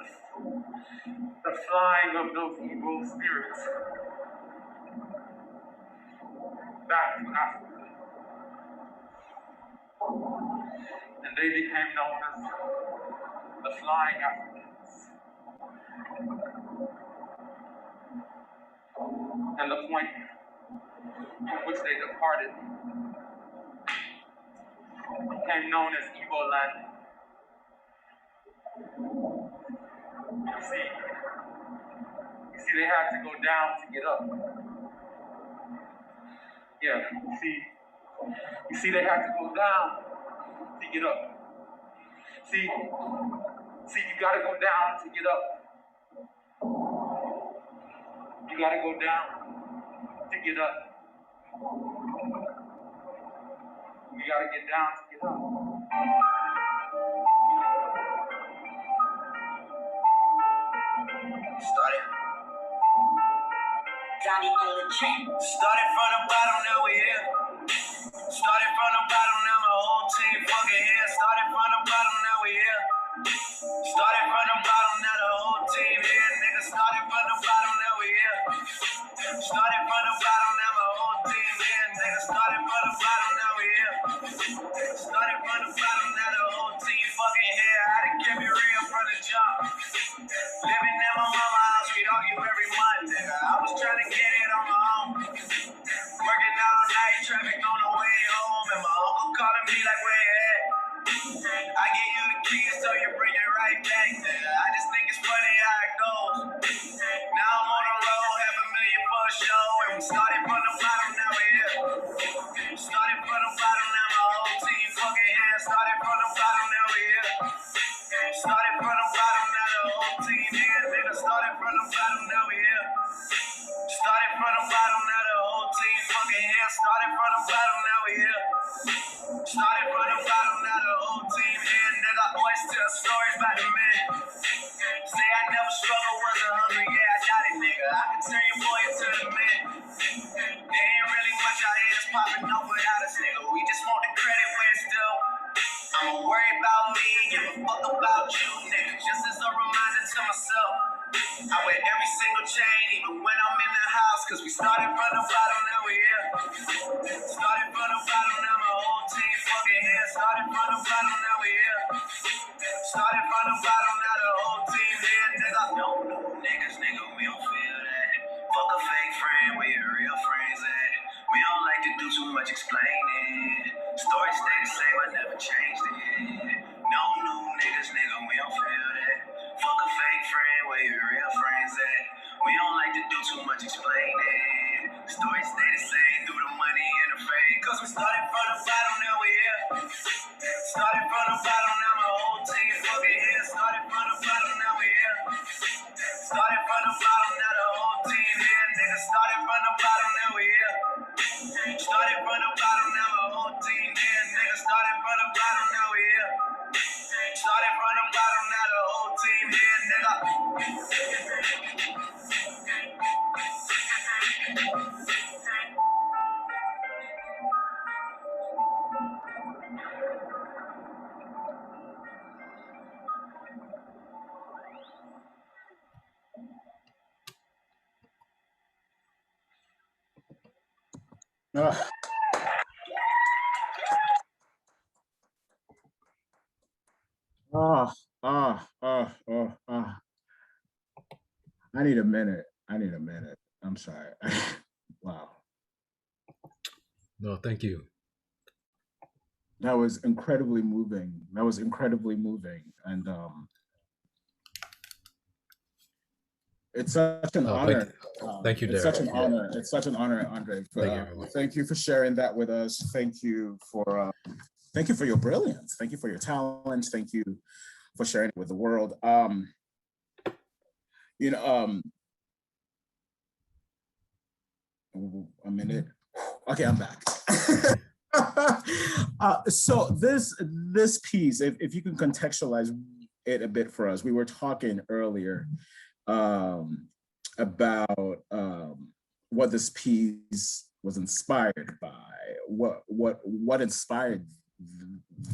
the flying of those evil spirits back to Africa. And they became known as the Flying Africans. And the point from which they departed became known as Igbo land. You see, they had to go down to get up. Yeah, you see, they had to go down to get up. See, you gotta go down to get up. You gotta go down to get up. You gotta get down to get up. Started. Johnny on the track. Started from the bottom, now we here. Started from the bottom, now my whole team fucking here. Started from the bottom, now we here. Started from the bottom, now the whole team here. Nigga, started from the bottom, now we here. Started from the bottom, now my whole team here. Nigga, started from the bottom, now we here. Started from the bottom, now the whole team fucking here. I done kept it real from the jump. Living in my mama's house, we'd argue every month, nigga. I was trying to get it on my own. Working all night, traffic on the way home, and my uncle calling me like, where you at? the bottom, now the whole team here. Nigga, started from the bottom, now we here. Started from the bottom, now the whole team fucking here. Started from the bottom, now we here. Started from the bottom, now the whole team here. Nigga, always tell stories about the man. Say I never struggled, wasn't hungry, yeah, I got it, nigga. I can turn your boy into the man. There ain't really much out here that's popping up without us, nigga. We just want the credit where it's due. I'ma worry about me, give a fuck about you, nigga. Just as a reminder to myself. I wear every single chain, even when I'm in the house. Cause we started from the bottom, now we here. Started from the bottom, now my whole team fucking here. Started from the bottom, now we here. Started from the bottom, now the whole team here. Nigga, no, niggas, nigga, we don't feel that. Fuck a fake friend, where your real friends at? We don't like to do too much explaining. Stories stay the same, I never changed it. No new niggas, nigga, we don't feel that. Fuck a fake friend, where your real friends at? We don't like to do too much explaining. Stories stay the same through the money and the fame. Cause we started from the bottom, now we here. Started from the bottom, now my whole team fucking here. Started from the bottom, now we here. Started from the bottom, now the whole team here. Nigga, started from the bottom, now we here. Started from the bottom, now my whole team here. Nigga, started from the bottom, now we here. Started from the bottom, now the whole team here, nigga. Ah. I need a minute. I'm sorry. Wow. No, thank you. That was incredibly moving. And it's such an honor. Thank you, Derek. It's such an honor. It's such an honor, Andre. Thank you for sharing that with us. Thank you for your brilliance. Thank you for your talent. Thank you for sharing it with the world. A minute. Okay, I'm back. So this piece, if you can contextualize it a bit for us, we were talking earlier about what this piece was inspired by, what inspired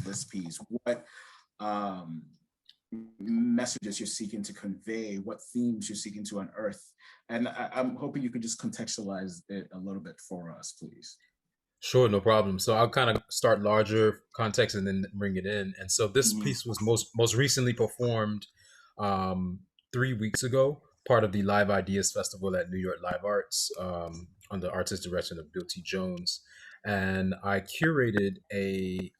this piece, what messages you're seeking to convey, what themes you're seeking to unearth. And I'm hoping you could just contextualize it a little bit for us, please. Sure, no problem. So I'll kind of start larger context and then bring it in. And so this piece was most recently performed 3 weeks ago, part of the Live Ideas Festival at New York Live Arts under artist direction of Bill T. Jones. And I curated an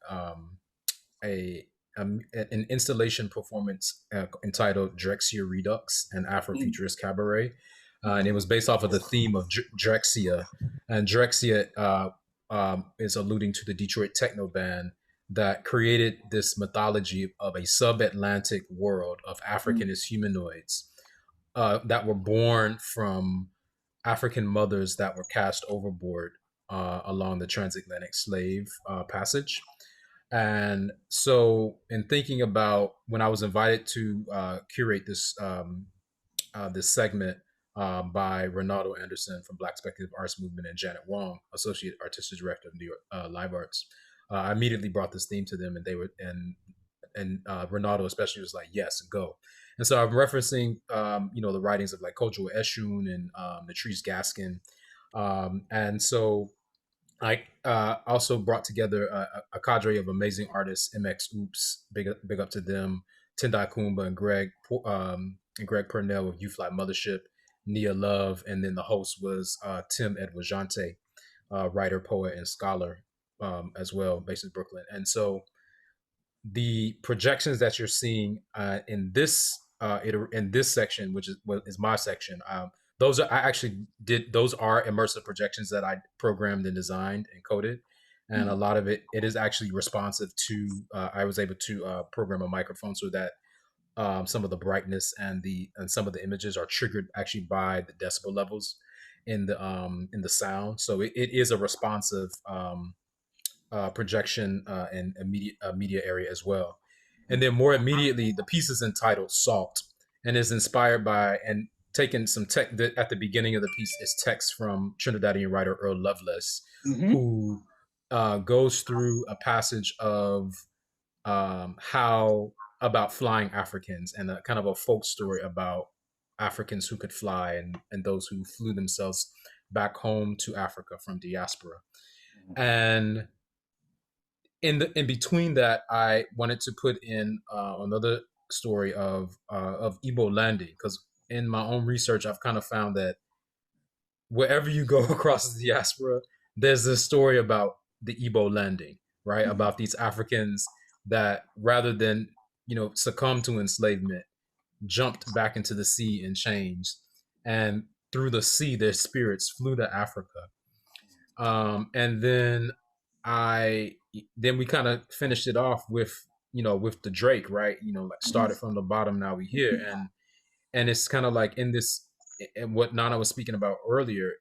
installation performance entitled Drexia Redux, an Afrofuturist Cabaret. And it was based off of the theme of Drexia. And Drexia is alluding to the Detroit techno band that created this mythology of a sub-Atlantic world of Africanist humanoids that were born from African mothers that were cast overboard along the transatlantic slave passage. And so in thinking about when I was invited to curate this segment by Ronaldo Anderson from Black Speculative Arts Movement and Janet Wong, Associate Artistic Director of New York Live Arts, I immediately brought this theme to them, and they were and Ronaldo especially was like, "Yes, go." And so I'm referencing the writings of like Kojo Eshun and Latrice Gaskin, and so I also brought together a cadre of amazing artists: MX Oops, big up to them, Tendai Kumba and Greg Purnell of U-Fly Mothership, Nia Love, and then the host was Tim Edwajante, writer, poet, and scholar as well, based in Brooklyn. And so the projections that you're seeing in this section, which is my section, those are immersive projections that I programmed and designed and coded, and a lot of it is actually responsive to. I was able to program a microphone so that some of the brightness and some of the images are triggered actually by the decibel levels in the sound. So it is a responsive projection and media area as well. And then more immediately, the piece is entitled "Salt" and is inspired by and taken some tech at the beginning of the piece is text from Trinidadian writer Earl Lovelace, who goes through a passage of how about flying Africans and a kind of a folk story about Africans who could fly and those who flew themselves back home to Africa from diaspora. And in between that, I wanted to put in another story of Igbo landing, because in my own research, I've kind of found that wherever you go across the diaspora, there's this story about the Igbo landing, right? About these Africans that rather than succumb to enslavement, jumped back into the sea and changed, and through the sea, their spirits flew to Africa. And then we kind of finished it off with with the Drake, right? Like started from the bottom, now we here, and it's kind of like in this, and what Nana was speaking about earlier,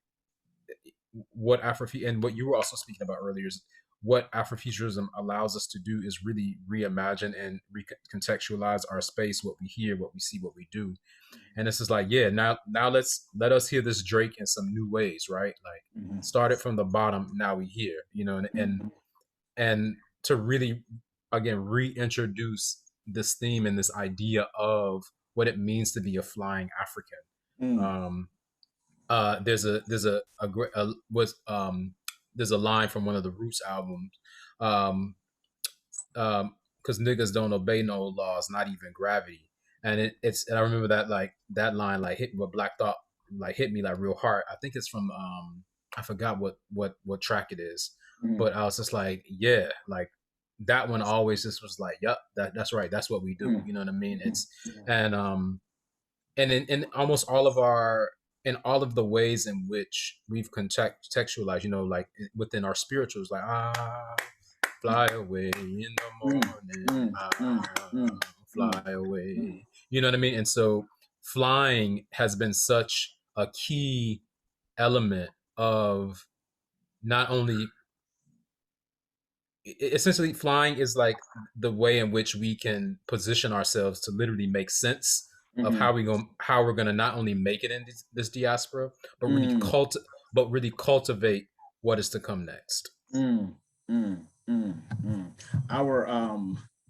what and what you were also speaking about earlier is what Afrofuturism allows us to do is really reimagine and recontextualize our space, what we hear, what we see, what we do. And this is like, yeah, now let us hear this Drake in some new ways, right? Like started from the bottom, now we hear, and to really again reintroduce this theme and this idea of what it means to be a flying African. There's a line from one of the Roots albums, because niggas don't obey no laws, not even gravity. And and I remember that line hit what Black Thought hit me real hard. I think it's from I forgot what track it is, but I was just like, yeah, like that one always just was like, yep, that's right, that's what we do. You know what I mean? It's and in almost in all of the ways in which we've contextualized, like within our spirituals, like fly away in the morning, fly away. You know what I mean? And so flying has been such a key element of not only essentially flying is like the way in which we can position ourselves to literally make sense of how we're gonna not only make it in this diaspora, but really cultivate what is to come next. Our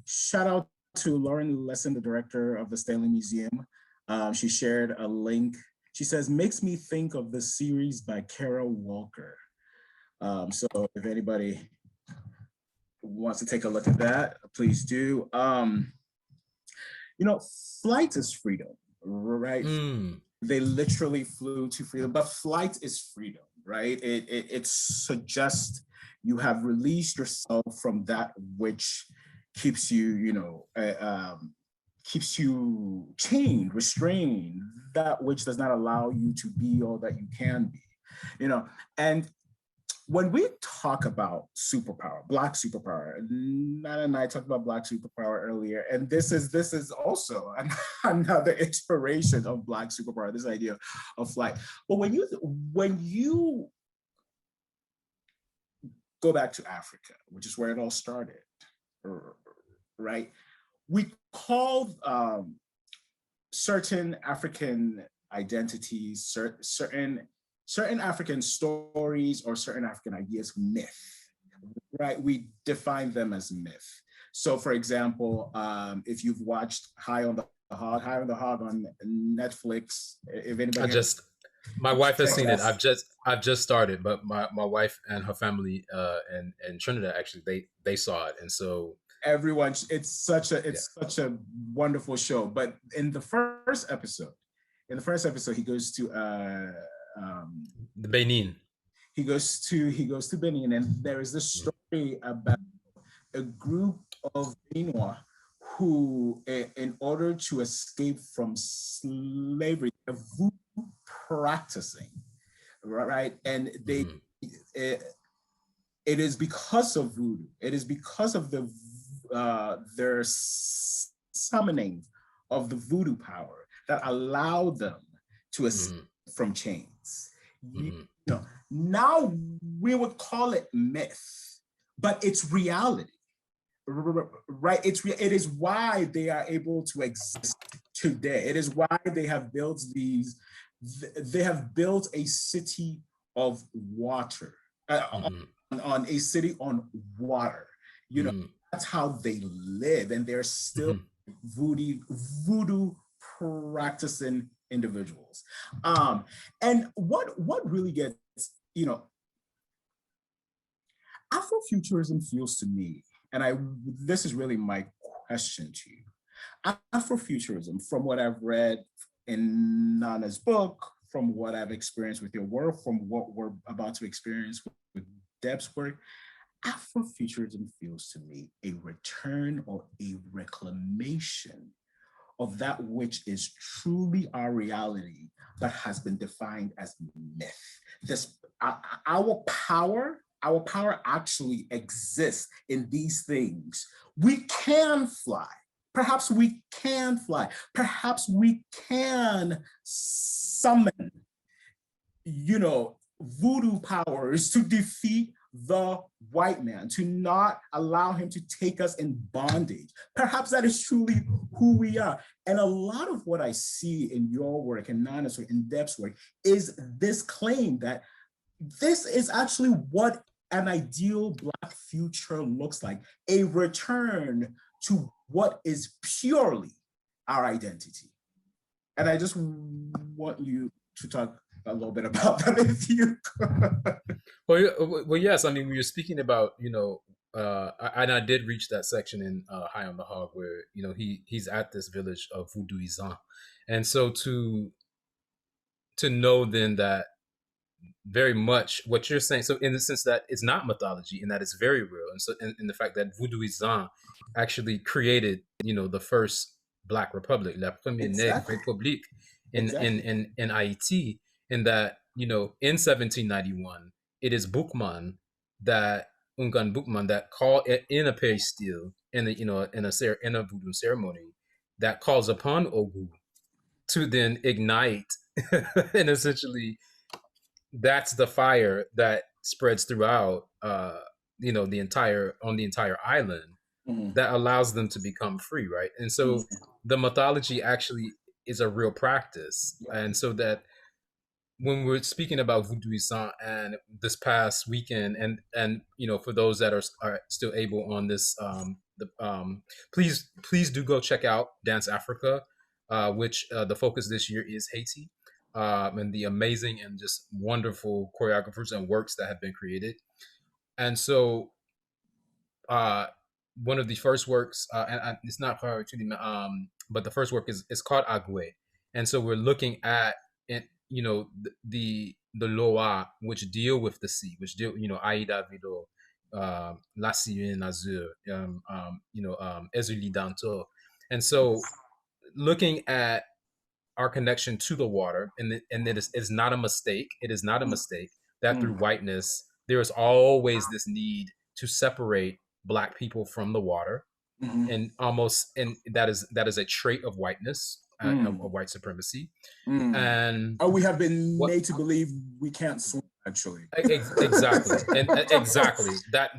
shout out to Lauren Lesson, the director of the Stanley Museum. She shared a link. She says, makes me think of the series by Kara Walker. So if anybody wants to take a look at that, please do. Flight is freedom, right? They literally flew to freedom, but flight is freedom, right? It suggests you have released yourself from that which keeps you, keeps you chained, restrained, that which does not allow you to be all that you can be, and when we talk about superpower, Black superpower, Nana and I talked about Black superpower earlier, and this is also another inspiration of Black superpower, this idea of flight. But when you go back to Africa, which is where it all started, right? We call certain African identities, certain African stories or certain African ideas myth, right? We define them as myth. So for example, if you've watched High on the Hog on Netflix, if anybody my wife has seen it. I've just started, but my wife and her family and Trinidad actually they saw it, and so everyone, it's such a wonderful show. But in the first episode, he goes to the Benin. He goes to Benin, and there is this story about a group of Beninois who, in order to escape from slavery, are voodoo practicing, right? And they, it is because of voodoo. It is because of their summoning of the voodoo power that allowed them to escape from chains. You know, now we would call it myth, but it's reality, right? It is why they are able to exist today. It is why they have built a city of water, on a city on water. You know, that's how they live, and they're still voodoo practicing individuals. And what really gets, you know, Afrofuturism feels to me, and this is really my question to you. Afrofuturism, from what I've read in Nana's book, from what I've experienced with your work, from what we're about to experience with Deb's work, Afrofuturism feels to me a return or a reclamation of that which is truly our reality, but has been defined as myth. Our power actually exists in these things. We can fly. Perhaps we can fly. Perhaps we can summon, you know, voodoo powers to defeat the white man, to not allow him to take us in bondage. Perhaps that is truly who we are. And a lot of what I see in your work, and Nana's work, and Deb's work, is this claim that this is actually what an ideal Black future looks like, a return to what is purely our identity. And I just want you to talk a little bit about that if you could. Well, yes. I mean, we were speaking about, you know, and I did reach that section in High on the Hog where, you know, he's at this village of Voodooism. And so to know then that very much what you're saying, so in the sense that it's not mythology and that it's very real, and so in the fact that Voodooism actually created, you know, the first Black Republic, la première Exactly. République in Haiti, and that, you know, in 1791 it is Boukman that Ungan Boukman that called in a peristyle in a, you know, in a voodoo ceremony that calls upon Ogu to then ignite and essentially that's the fire that spreads throughout you know, the entire island that allows them to become free, right? And so the mythology actually is a real practice. And so that when we're speaking about Voodooism and this past weekend, and you know, for those that are still able on this please do go check out Dance Africa, which the focus this year is Haiti, and the amazing and just wonderful choreographers and works that have been created. And so one of the first works, and it's not priority, but the first work is called Agwe. And so we're looking at it, you know, the Loa, which deal with the sea, which deal, you know, Aida Vido, La Sirène Azur, you know, Ezuli Danto. And so looking at our connection to the water, and it is not a mistake. It is not a mistake that through whiteness, there is always this need to separate Black people from the water, and that is a trait of whiteness, of white supremacy. And we have been made to believe we can't swim, actually. Exactly, and exactly that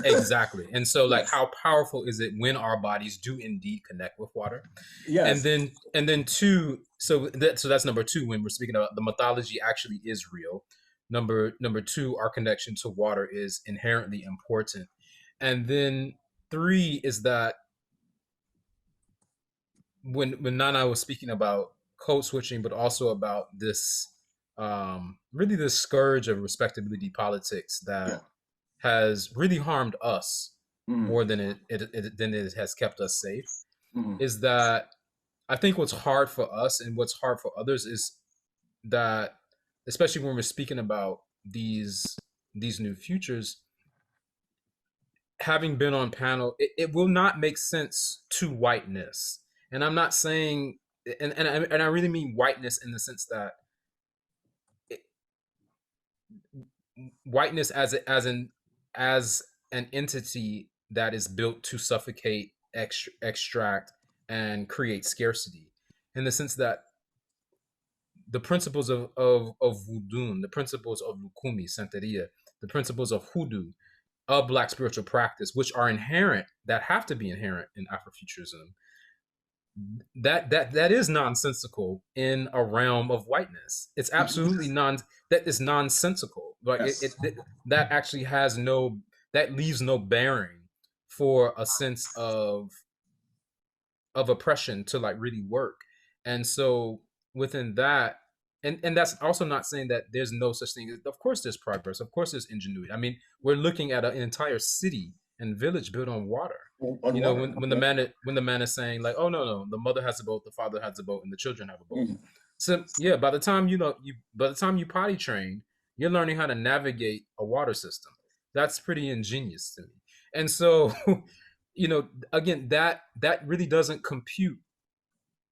exactly. And so, like, how powerful is it when our bodies do indeed connect with water? Yes. And then two. So that's number two. When we're speaking about the mythology, actually is real. Number two, our connection to water is inherently important. And then three is that when Nana was speaking about code switching, but also about this really this scourge of respectability politics that has really harmed us more than it has kept us safe, is that I think what's hard for us and what's hard for others is that, especially when we're speaking about these new futures, having been on panel, it will not make sense to whiteness. And I'm not saying, and I really mean whiteness in the sense that whiteness as an entity that is built to suffocate, extract, and create scarcity, in the sense that the principles of Voodoo, the principles of Lukumi, Santeria, the principles of Hoodoo, of Black spiritual practice, which are inherent, that have to be inherent in Afrofuturism, that is nonsensical in a realm of whiteness. It's absolutely that is nonsensical. Like Yes. that actually has no, that leaves no bearing for a sense of oppression to like really work. And so within that, and that's also not saying that there's no such thing. Of course there's progress, of course there's ingenuity. I mean, we're looking at an entire city and village built on water. On You know, water. when the man is saying like, oh no, the mother has a boat, the father has a boat, and the children have a boat. So yeah, by the time you potty train, you're learning how to navigate a water system. That's pretty ingenious to me. And so you know, again, that really doesn't compute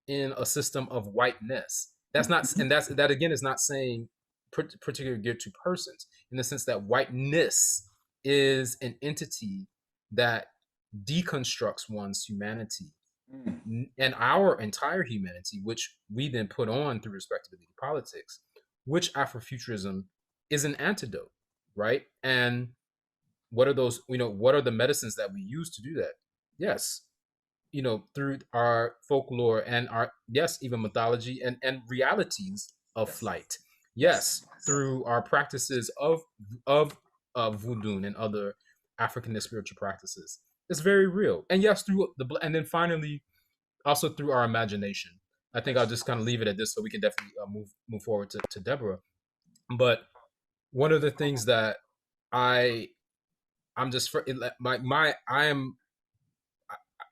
in a system of whiteness. That's not, and that again is not saying particularly geared to persons, in the sense that whiteness is an entity that deconstructs one's humanity and our entire humanity, which we then put on through respectability politics, which Afrofuturism is an antidote, right? And what are those, you know, what are the medicines that we use to do that? Yes, you know, through our folklore and our, yes, even mythology and realities of flight. Yes, through our practices of voodoo and other African spiritual practices. It's very real. And yes, through and then finally also through our imagination. I think I'll just kind of leave it at this so we can definitely move forward to Deborah. But one of the things that I'm just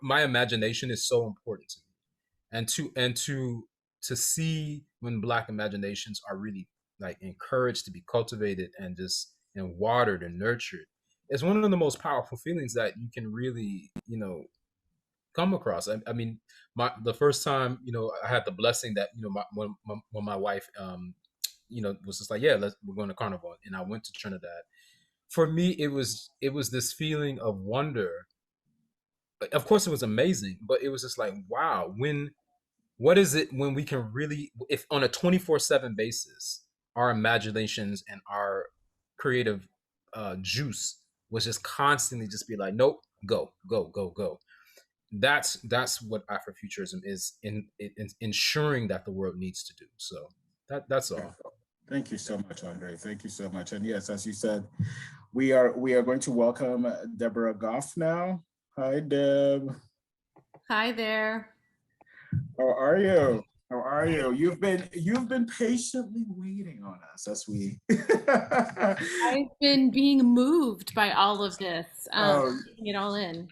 my imagination is so important to me, and to see when Black imaginations are really like encouraged to be cultivated and just and watered and nurtured, is one of the most powerful feelings that you can really, you know, come across. I mean, the first time, you know, I had the blessing that, you know, when my wife you know, was just like, yeah, we're going to Carnival, and I went to Trinidad. For me, it was this feeling of wonder. Of course, it was amazing, but it was just like, wow, what is it when we can really, if on a 24/7 basis, our imaginations and our creative juice was just constantly just be like, nope, go, go, go, go. That's what Afrofuturism is in ensuring that the world needs to do. So that's all. Thank you so much, Andre. Thank you so much. And yes, as you said, we are going to welcome Deborah Goff now. Hi, Deb. Hi there. How are you? How are you? You've been patiently waiting on us as we. I've been being moved by all of this, taking it all in.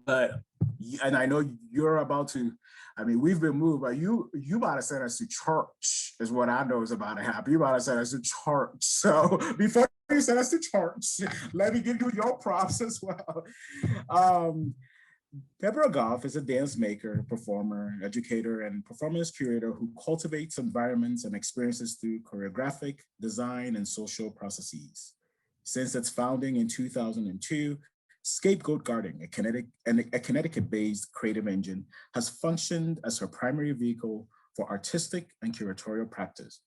But and I know you're about to. I mean, we've been moved, but you about to send us to church is what I know is about to happen. You about to send us to church. So before you send us to church, let me give you your props as well. Deborah Goff is a dance maker, performer, educator, and performance curator who cultivates environments and experiences through choreographic, design, and social processes. Since its founding in 2002, Scapegoat Garden, a Connecticut-based creative engine, has functioned as her primary vehicle for artistic and curatorial practice,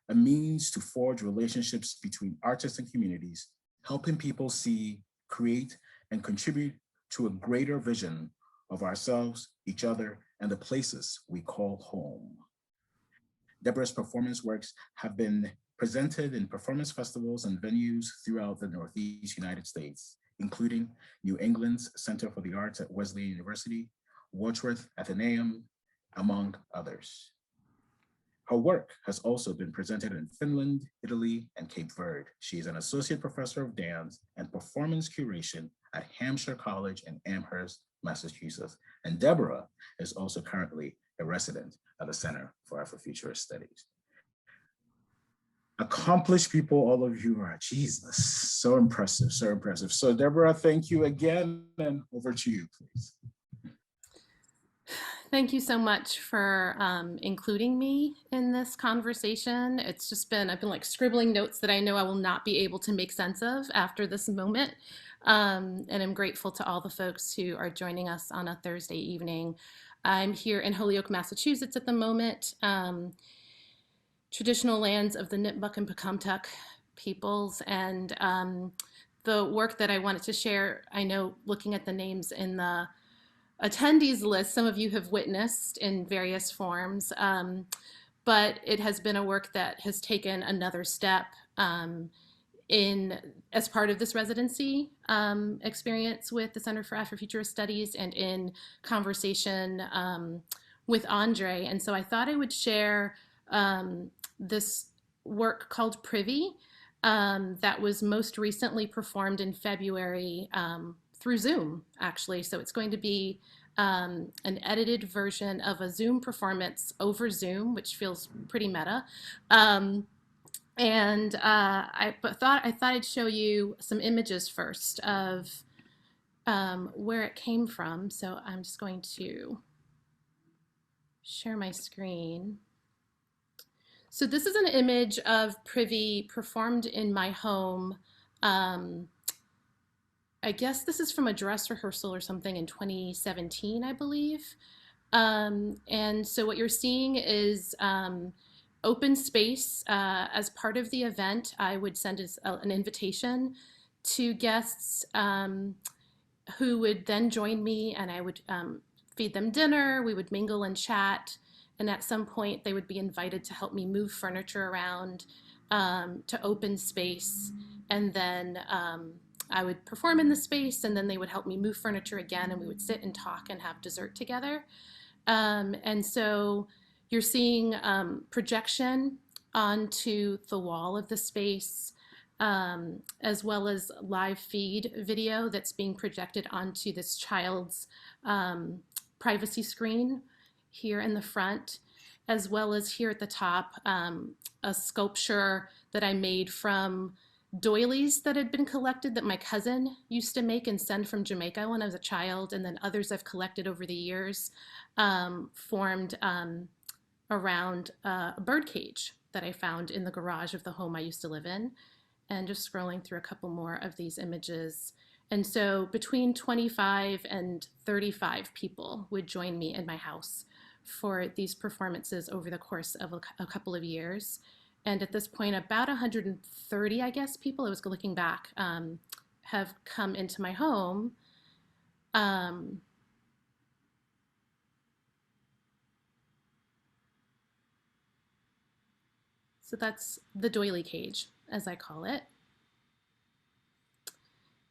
a means to forge relationships between artists and communities, helping people see, create, and contribute to a greater vision of ourselves, each other, and the places we call home. Deborah's performance works have been presented in performance festivals and venues throughout the Northeast United States, including New England's Center for the Arts at Wesleyan University, Wordsworth Athenaeum, among others. Her work has also been presented in Finland, Italy, and Cape Verde. She is an associate professor of dance and performance curation at Hampshire College in Amherst, Massachusetts. And Deborah is also currently a resident at the Center for Afrofuturist Studies. Accomplished people, all of you are, Jesus, so impressive, so impressive. So Deborah, thank you again, and over to you, please. Thank you so much for including me in this conversation. It's just been, I've been like scribbling notes that I know I will not be able to make sense of after this moment. And I'm grateful to all the folks who are joining us on a Thursday evening. I'm here in Holyoke, Massachusetts at the moment, traditional lands of the Nipmuc and Pecumtuck peoples. And the work that I wanted to share, I know looking at the names in the attendees list, some of you have witnessed in various forms, but it has been a work that has taken another step as part of this residency experience with the Center for Afrofuturist Studies and in conversation with André. And so I thought I would share this work called Privy that was most recently performed in February through Zoom, actually. So it's going to be an edited version of a Zoom performance over Zoom, which feels pretty meta. And I thought I'd show you some images first of where it came from. So I'm just going to share my screen. So this is an image of Privy performed in my home. I guess this is from a dress rehearsal or something in 2017, I believe. And so what you're seeing is open space. As part of the event, I would send an invitation to guests who would then join me, and I would feed them dinner. We would mingle and chat. And at some point, they would be invited to help me move furniture around to open space. And then I would perform in the space, and then they would help me move furniture again, and we would sit and talk and have dessert together. And so you're seeing projection onto the wall of the space, as well as live feed video that's being projected onto this child's privacy screen here in the front, as well as here at the top, a sculpture that I made from doilies that had been collected that my cousin used to make and send from Jamaica when I was a child, and then others I've collected over the years, formed around a bird cage that I found in the garage of the home I used to live in. And just scrolling through a couple more of these images. And so between 25 and 35 people would join me in my house for these performances over the course of a couple of years. And at this point, about 130, I guess, people, I was looking back, have come into my home. So that's the doily cage, as I call it.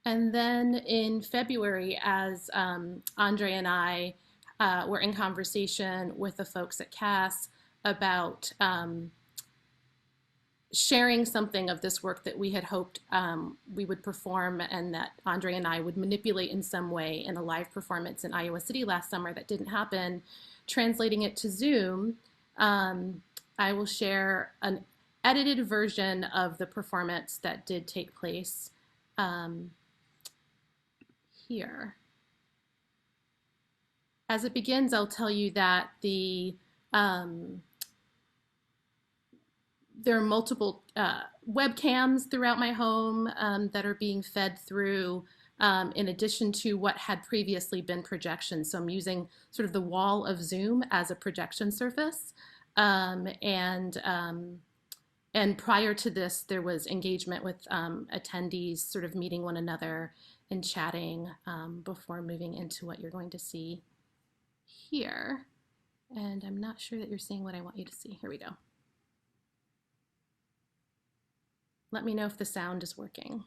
And then in February, as André and I were in conversation with the folks at CAS about sharing something of this work that we had hoped we would perform, and that André and I would manipulate in some way in a live performance in Iowa City last summer that didn't happen, translating it to Zoom, I will share an edited version of the performance that did take place here. As it begins, I'll tell you that there are multiple webcams throughout my home that are being fed through, in addition to what had previously been projections. So I'm using sort of the wall of Zoom as a projection surface. And prior to this, there was engagement with attendees, sort of meeting one another and chatting before moving into what you're going to see here. And I'm not sure that you're seeing what I want you to see. Here we go. Let me know if the sound is working.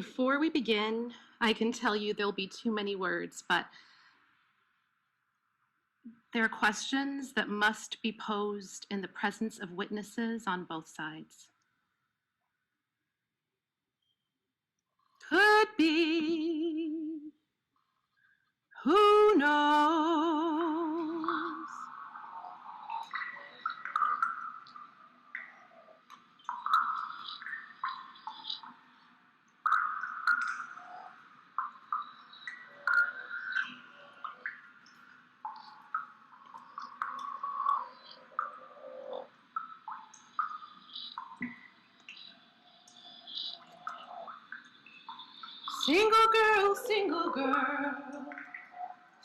Before we begin, I can tell you there'll be too many words, but there are questions that must be posed in the presence of witnesses on both sides. Could be, who knows? Single girl,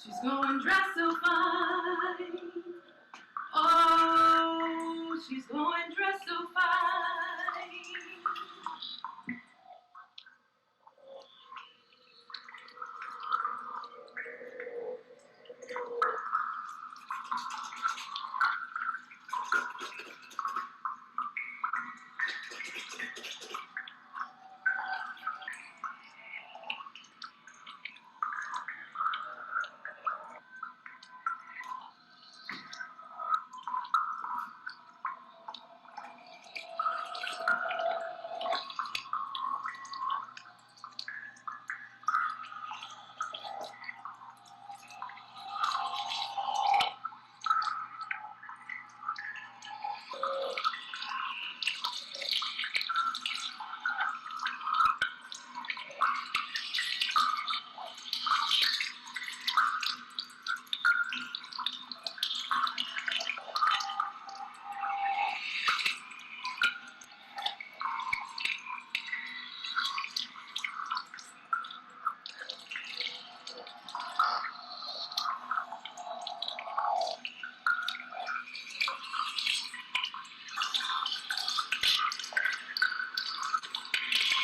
she's going dressed so fine. Oh, she's going dressed so fine.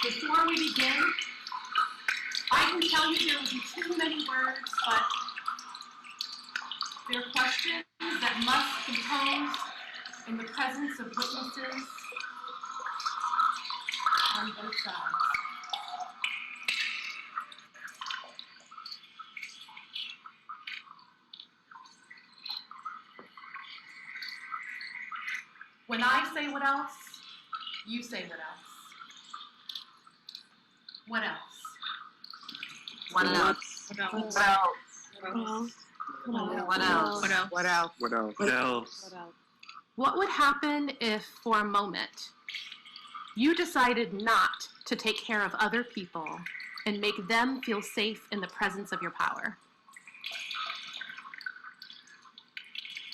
Before we begin, I can tell you there will be too many words, but there are questions that must be posed in the presence of witnesses on both sides. When I say what else, you say what else. What else? What else? What else? What else? What else? What else? What else? What else? What else? What would happen if, for a moment, you decided not to take care of other people and make them feel safe in the presence of your power?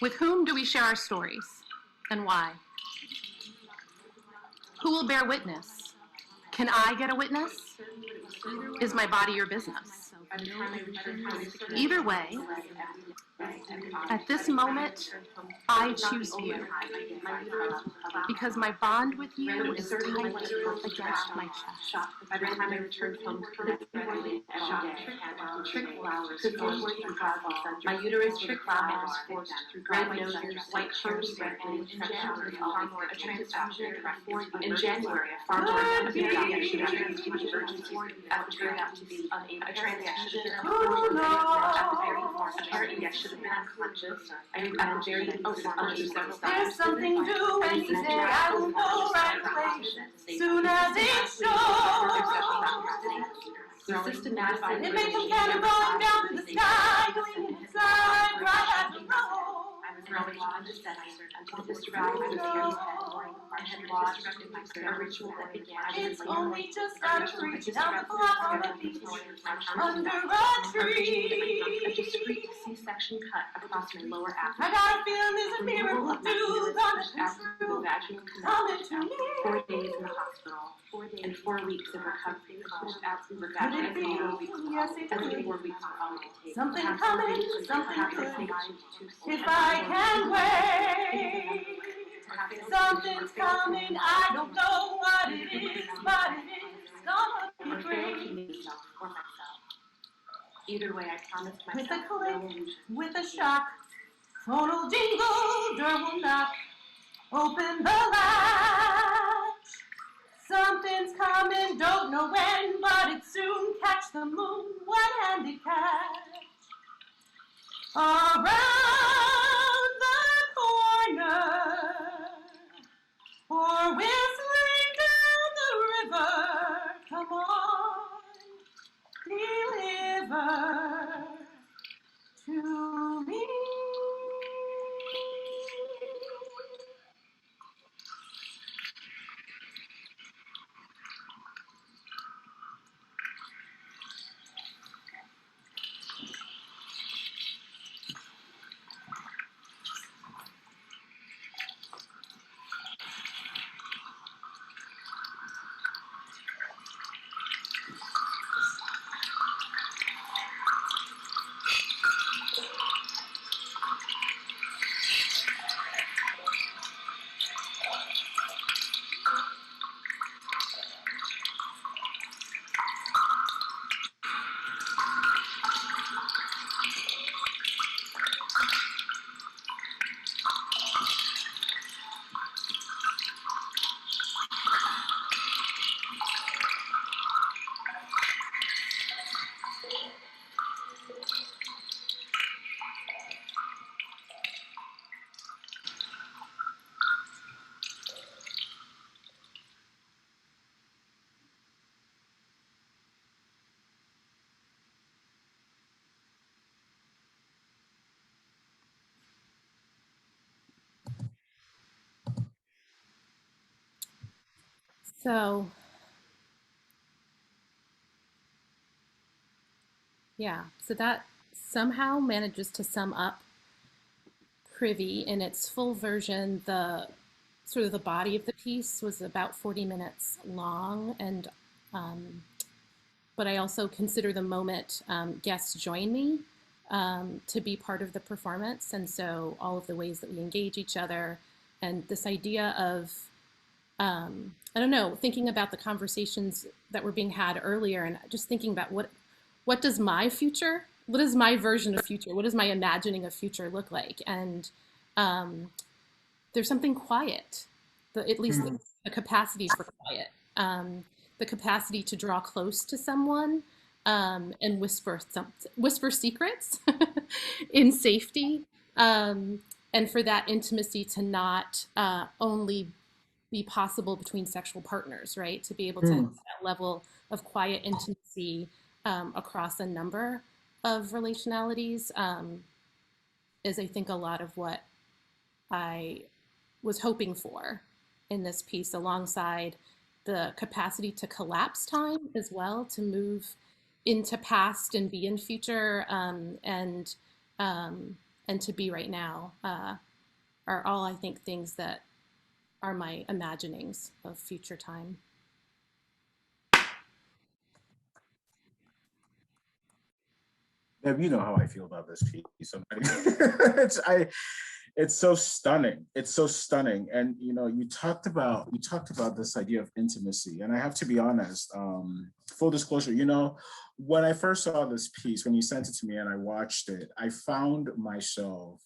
With whom do we share our stories, and why? Who will bear witness? Can I get a witness? Is my body your business? Either way, at this moment, I choose you because my bond with you is tight against my chest. By the time I returned home to trick flowers, my uterus trick flowers forced through red noses, white cherry, red and infections, far more a transfusion in January, a far more injection that turned out to be a transfusion at the very force of her injection should have been unconscious. I'm very There's something doing today, I will go right away, soon as it's shows. Systematically, It makes them kind of going down to the sky, going inside, right at the road. I was growing undecisive until Mr. Valley was here and had lost a ritual that began. It's only just out of reach, down the block on the beach, under a tree. A discreet C-section cut across my lower abdomen. I got a feeling there's a miracle due coming to me. 4 days in the hospital, and 4 weeks of recovery caused absolute Could it be? Yes, it every could. 4 weeks were all it takes. Something coming, something good. If I can wait, something's coming. I don't know what it is, but it is gonna be great. Either way, I promised myself With a click, no illusion. with a shock, phone will jingle, door will knock. Open the latch. something's coming, don't know when, but it soon catch the moon, one-handed catch. Around the corner, or whistling down the river, come on, deliver to me. So, yeah, so that somehow manages to sum up Privy in its full version. The sort of the body of the piece was about 40 minutes long, and but I also consider the moment guests join me to be part of the performance, and so all of the ways that we engage each other, and this idea of I don't know, thinking about the conversations that were being had earlier, and just thinking about what does my future, what is my version of future, what does my imagining of future look like? And there's something quiet, at least the capacity for quiet, the capacity to draw close to someone and whisper secrets in safety, and for that intimacy to not only be possible between sexual partners, right? To be able to have that level of quiet intimacy across a number of relationalities is, I think, a lot of what I was hoping for in this piece, alongside the capacity to collapse time as well, to move into past and be in future, and to be right now, are all, I think, things that are my imaginings of future time. Deb, you know how I feel about this piece. It's so stunning. It's so stunning. And you know, you talked about this idea of intimacy. And I have to be honest, full disclosure, you know, when I first saw this piece, when you sent it to me and I watched it, I found myself,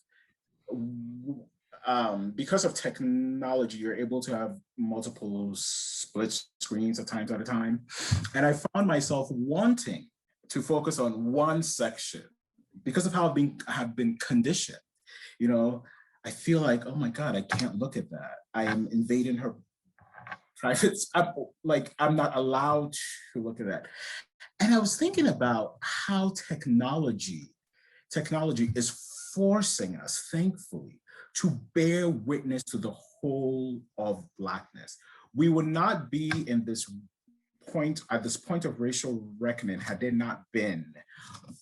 because of technology, you're able to have multiple split screens at times at a time. And I found myself wanting to focus on one section because of how I have been conditioned. You know, I feel like, oh my God, I can't look at that. I am invading her private, I'm not allowed to look at that. And I was thinking about how technology is forcing us, thankfully, to bear witness to the whole of Blackness. We would not be in this point, at this point of racial reckoning, had there not been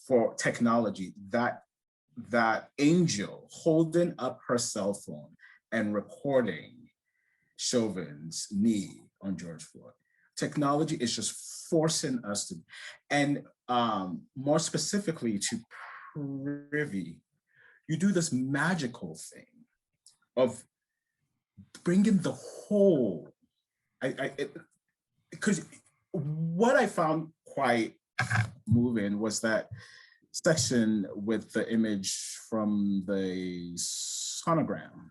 for technology, that angel holding up her cell phone and recording Chauvin's knee on George Floyd. Technology is just forcing us to, and more specifically to Privy, you do this magical thing of bringing the whole, because what I found quite moving was that section with the image from the sonogram.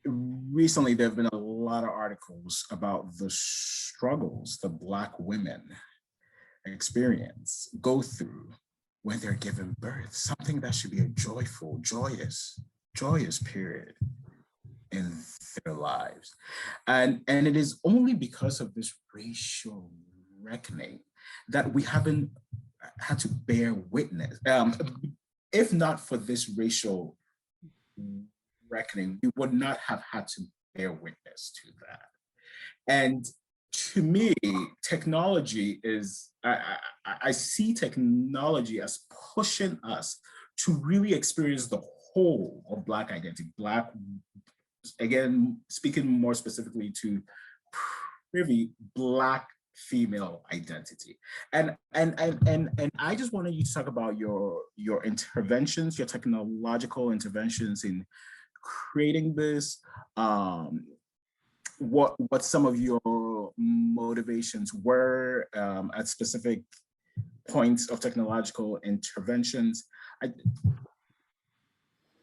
recently there have been a lot of articles about the struggles the Black women experience, go through when they're given birth, something that should be a joyful, joyous period in their lives. And it is only because of this racial reckoning that we haven't had to bear witness. If not for this racial reckoning, we would not have had to bear witness to that. And to me, technology is, I see technology as pushing us to really experience the whole of Black identity, Black, again, speaking more specifically to privy Black female identity. And I just wanted you to talk about your interventions, your technological interventions in creating this, what some of your motivations were at specific points of technological interventions.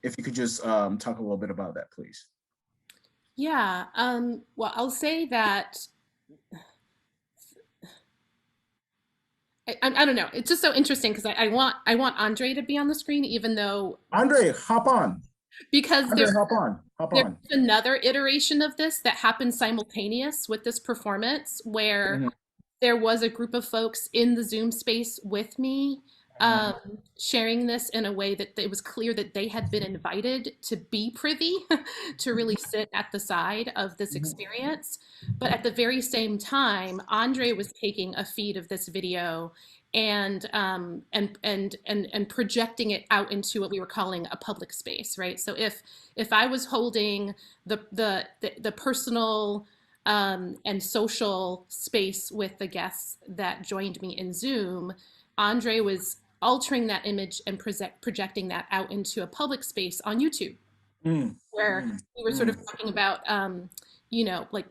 If you could just talk a little bit about that, please. Yeah, well, I'll say that I don't know. It's just so interesting because I want André to be on the screen, even though André, hop on. Because André, hop there's on. another iteration of this that happened simultaneous with this performance where there was a group of folks in the Zoom space with me sharing this in a way that it was clear that they had been invited to be privy to really sit at the side of this experience. But at the very same time, André was taking a feed of this video and projecting it out into what we were calling a public space, right? So if I was holding the personal and social space with the guests that joined me in Zoom, André was altering that image and projecting that out into a public space on YouTube, where we were sort of talking about, like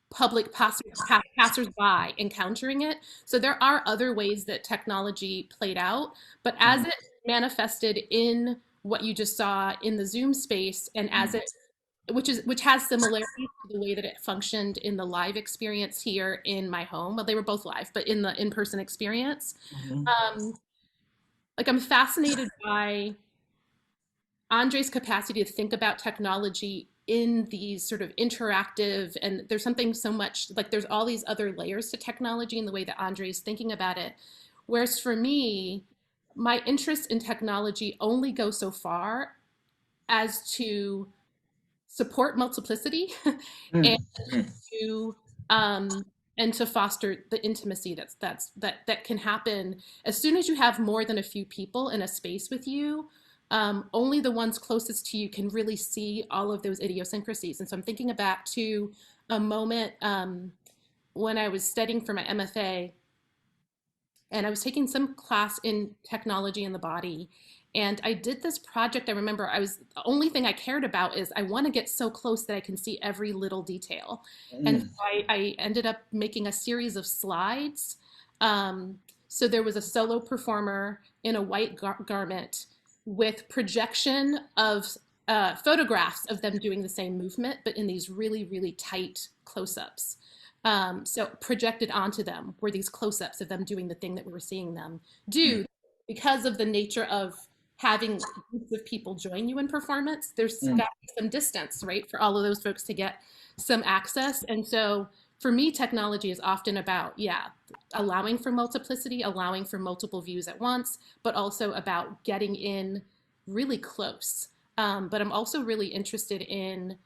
public passersby encountering it. So there are other ways that technology played out, but as it manifested in what you just saw in the Zoom space, and as it which has similarities to the way that it functioned in the live experience here in my home. Well, they were both live, but in the in-person experience, like I'm fascinated by André's capacity to think about technology in these sort of interactive, and there's something so much, like there's all these other layers to technology in the way that André is thinking about it. Whereas for me, my interest in technology only goes so far as to support multiplicity and to foster the intimacy that can happen as soon as you have more than a few people in a space with you. Only the ones closest to you can really see all of those idiosyncrasies. And so I'm thinking back to a moment when I was studying for my MFA, and I was taking some class in technology in the body. And I did this project. I remember the only thing I cared about is I want to get so close that I can see every little detail. And so I ended up making a series of slides. So there was a solo performer in a white garment with projection of photographs of them doing the same movement, but in these really, really tight close-ups. So projected onto them were these close-ups of them doing the thing that we were seeing them do. Because of the nature of having groups of people join you in performance, there's got to be some distance, right, for all of those folks to get some access. And so for me, technology is often about, allowing for multiplicity, allowing for multiple views at once, but also about getting in really close. But I'm also really interested in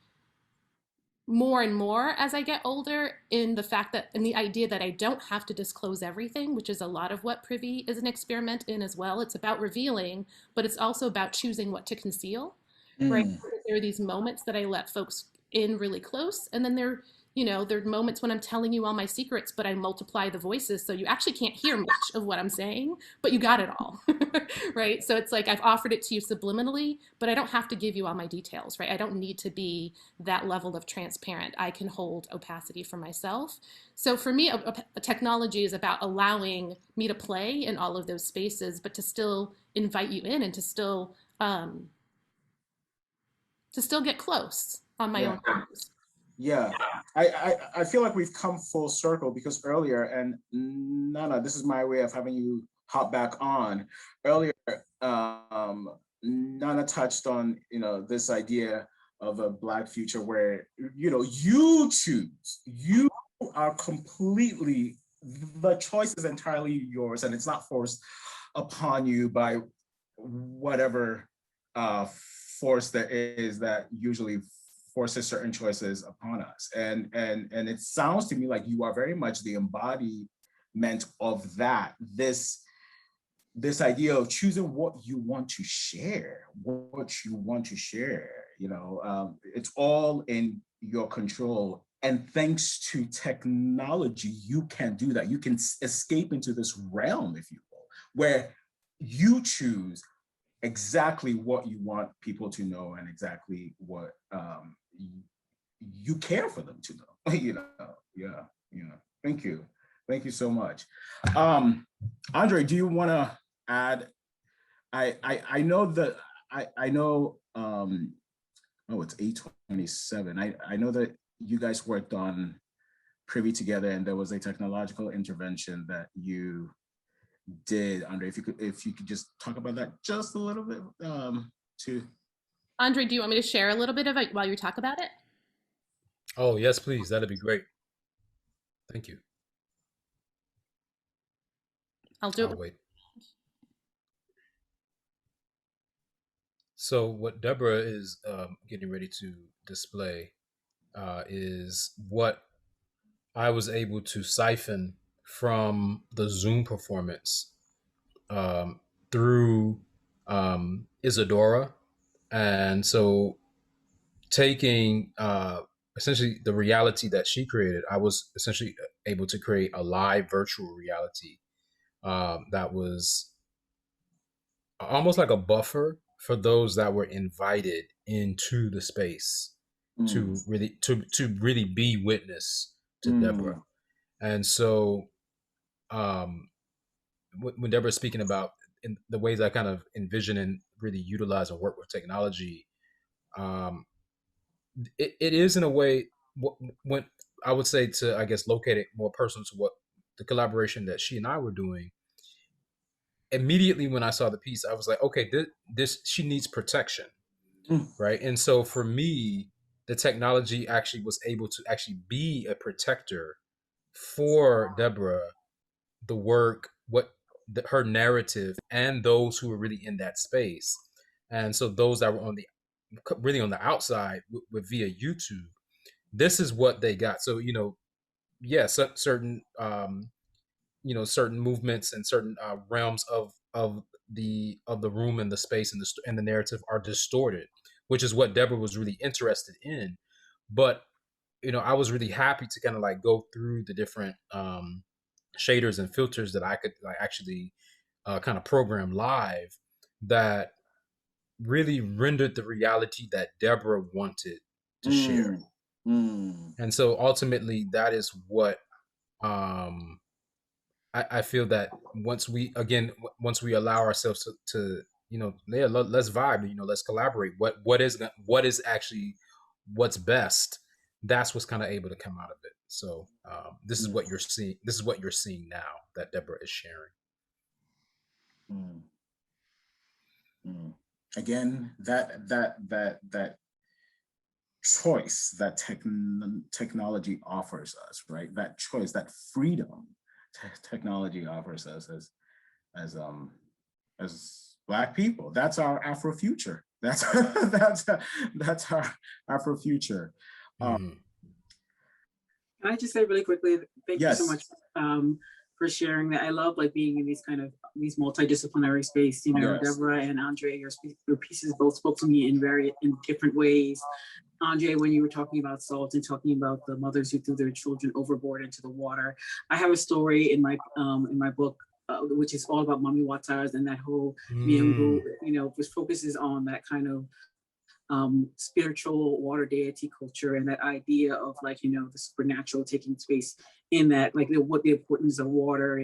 more and more as I get older in the fact that, and the idea that I don't have to disclose everything, which is a lot of what Privy is an experiment in as well. It's about revealing, but it's also about choosing what to conceal, right? There are these moments that I let folks in really close, and then there are moments when I'm telling you all my secrets, but I multiply the voices so you actually can't hear much of what I'm saying, but you got it all, right? So it's like I've offered it to you subliminally, but I don't have to give you all my details, right? I don't need to be that level of transparent. I can hold opacity for myself. So for me, a technology is about allowing me to play in all of those spaces, but to still invite you in and to still get close. on my own terms. Yeah, I feel like we've come full circle because earlier, and Nana, this is my way of having you hop back on. Earlier, Nana touched on, this idea of a Black future where, you choose, you are completely, the choice is entirely yours and it's not forced upon you by whatever force there is that usually forces certain choices upon us. And it sounds to me like you are very much the embodiment of that. This idea of choosing what you want to share, it's all in your control. And thanks to technology, you can do that. You can escape into this realm, if you will, where you choose exactly what you want people to know and exactly what you care for them to know. Thank you so much. André, do you want to add? I know that I know it's 8:27. I know that you guys worked on Privy together and there was a technological intervention that you did. André, if you could just talk about that just a little bit too. André, do you want me to share a little bit of it while you talk about it? Oh, yes, please. That'd be great. Thank you. I'll do I'll it. wait. So what Deborah is getting ready to display is what I was able to siphon from the Zoom performance through Isadora. And so taking essentially the reality that she created, I was essentially able to create a live virtual reality that was almost like a buffer for those that were invited into the space to really be witness to Deborah. And so when Deborah's speaking about in the ways I kind of envision and really utilize and work with technology, it is in a way when I would say to, I guess, locate it more personal to what the collaboration that she and I were doing. Immediately when I saw the piece, I was like, okay, this she needs protection, right? And so for me, the technology actually was able to actually be a protector for Deborah, the work, her narrative, and those who were really in that space. And so those that were on the outside with via YouTube, this is what they got. So yes, certain certain movements and certain realms of the room and the space and the narrative are distorted, which is what Deborah was really interested in. But I was really happy to kind of like go through the different shaders and filters that I could like actually kind of program live that really rendered the reality that Deborah wanted to share. And so ultimately that is what I feel that once we allow ourselves to let's vibe, let's collaborate. What is actually what's best? That's what's kind of able to come out of it. So this is what you're seeing. This is what you're seeing now that Deborah is sharing. Again, that choice that technology offers us, right? That choice, that freedom technology offers us as Black people. That's our Afrofuture. That's our Afrofuture. Can I just say really quickly, thank you so much for sharing that. I love like being in these multidisciplinary space. Deborah and André, your pieces both spoke to me in different ways. André, when you were talking about salt and talking about the mothers who threw their children overboard into the water, I have a story in my book, which is all about Mami Watars and that whole Miembu, which focuses on that kind of spiritual water deity culture and that idea of the supernatural taking space in that, like what the importance of water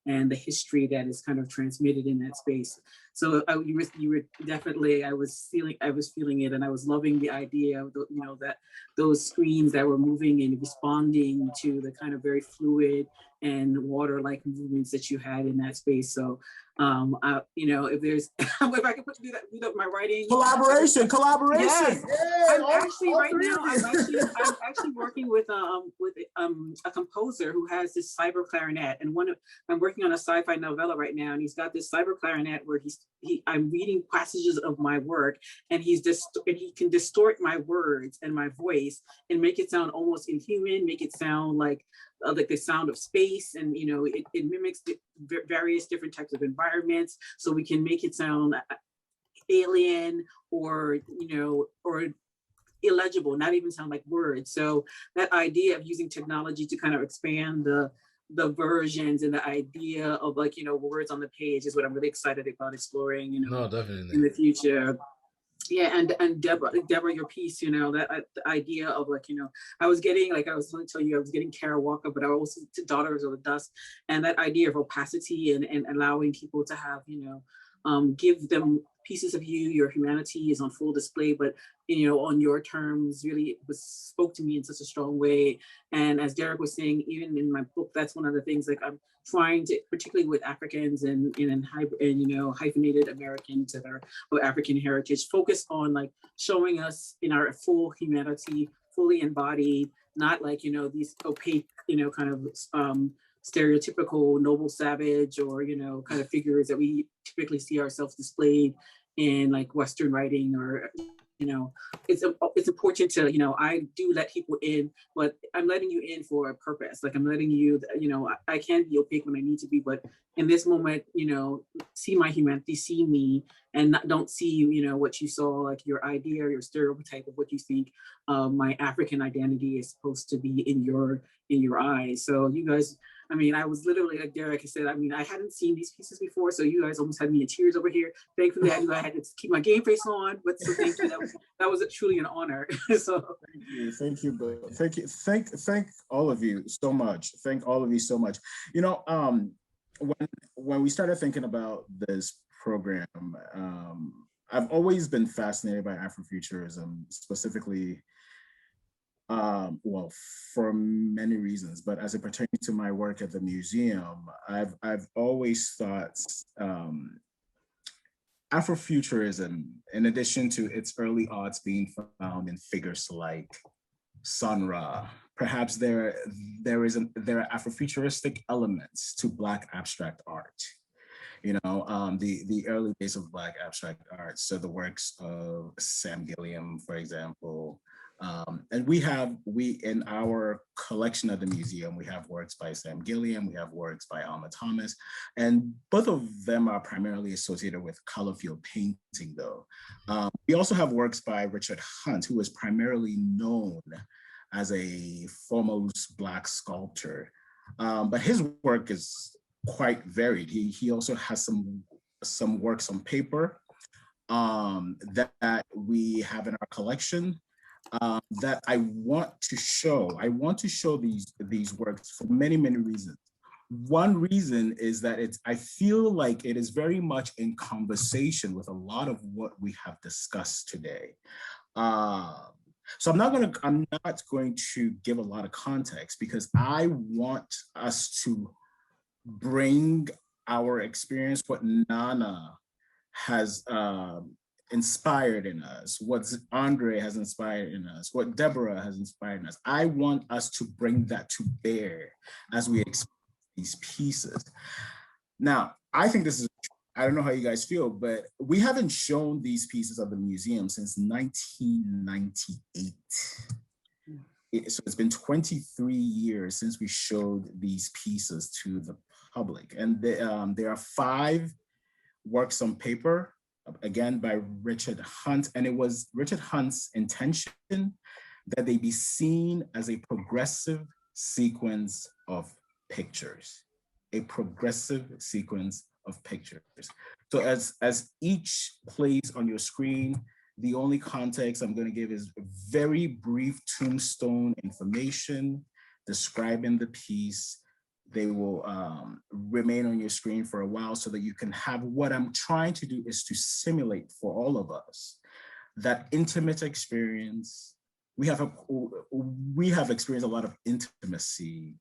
and the history that is kind of transmitted in that space. So you were definitely, I was feeling it, and I was loving the idea of that those screens that were moving and responding to the kind of very fluid and water-like movements that you had in that space. So if there's if I could do that my writing collaboration. Yes. Yeah, I'm actually right now I'm actually working with a composer who has this cyber clarinet, and I'm working on a sci-fi novella right now, and he's got this cyber clarinet where I'm reading passages of my work, and he can distort my words and my voice and make it sound almost inhuman, make it sound like the sound of space, and it mimics the various different types of environments, so we can make it sound alien or illegible, not even sound like words. So that idea of using technology to kind of expand the versions and the idea of words on the page is what I'm really excited about exploring No, definitely. in the future. Yeah, and Deborah, your piece, that the idea of I was getting, I was going to tell you, I was getting Kara Walker, but I also to Daughters of the Dust, and that idea of opacity and allowing people to have, give them pieces of you, your humanity is on full display, but on your terms, really spoke to me in such a strong way. And as Derek was saying, even in my book, that's one of the things I'm trying to, particularly with Africans and hyphenated Americans that are of African heritage, focus on showing us in our full humanity, fully embodied, not these opaque, kind of stereotypical noble savage or kind of figures that we typically see ourselves displayed in Western writing, or it's important to I do let people in, but I'm letting you in for a purpose. I'm letting you, I can be opaque when I need to be, but in this moment, see my humanity, see me, and don't see what you saw, your idea or your stereotype of what you think my African identity is supposed to be in your eyes. So you guys, I was literally, like Derek said, I hadn't seen these pieces before, so you guys almost had me in tears over here. Thankfully, I knew I had to keep my game face on, but so thank you. That was truly an honor. So thank you. Thank all of you so much. Thank all of you so much. When we started thinking about this program, I've always been fascinated by Afrofuturism, specifically. For many reasons, but as it pertains to my work at the museum, I've always thought Afrofuturism, in addition to its early odds being found in figures like Sun Ra, perhaps there are Afrofuturistic elements to Black abstract art. The early days of Black abstract art, so the works of Sam Gilliam, for example. And we in our collection at the museum, we have works by Sam Gilliam, we have works by Alma Thomas, and both of them are primarily associated with color field painting though. We also have works by Richard Hunt, who is primarily known as a foremost Black sculptor, but his work is quite varied. He also has some works on paper that we have in our collection. That I want to show. I want to show these works for many, many reasons. One reason is that I feel like it is very much in conversation with a lot of what we have discussed today. So I'm not going to give a lot of context, because I want us to bring our experience, what Nana has inspired in us, what André has inspired in us, what Deborah has inspired in us. I want us to bring that to bear as we explore these pieces. Now, I think this is, I don't know how you guys feel, but we haven't shown these pieces of the museum since 1998. So it's been 23 years since we showed these pieces to the public. And there are 5 works on paper, again, by Richard Hunt. And it was Richard Hunt's intention that they be seen as a progressive sequence of pictures, a progressive sequence of pictures. So as each plays on your screen, the only context I'm going to give is very brief tombstone information describing the piece. They will remain on your screen for a while so that you can have, what I'm trying to do is to simulate for all of us that intimate experience. We have experienced a lot of intimacy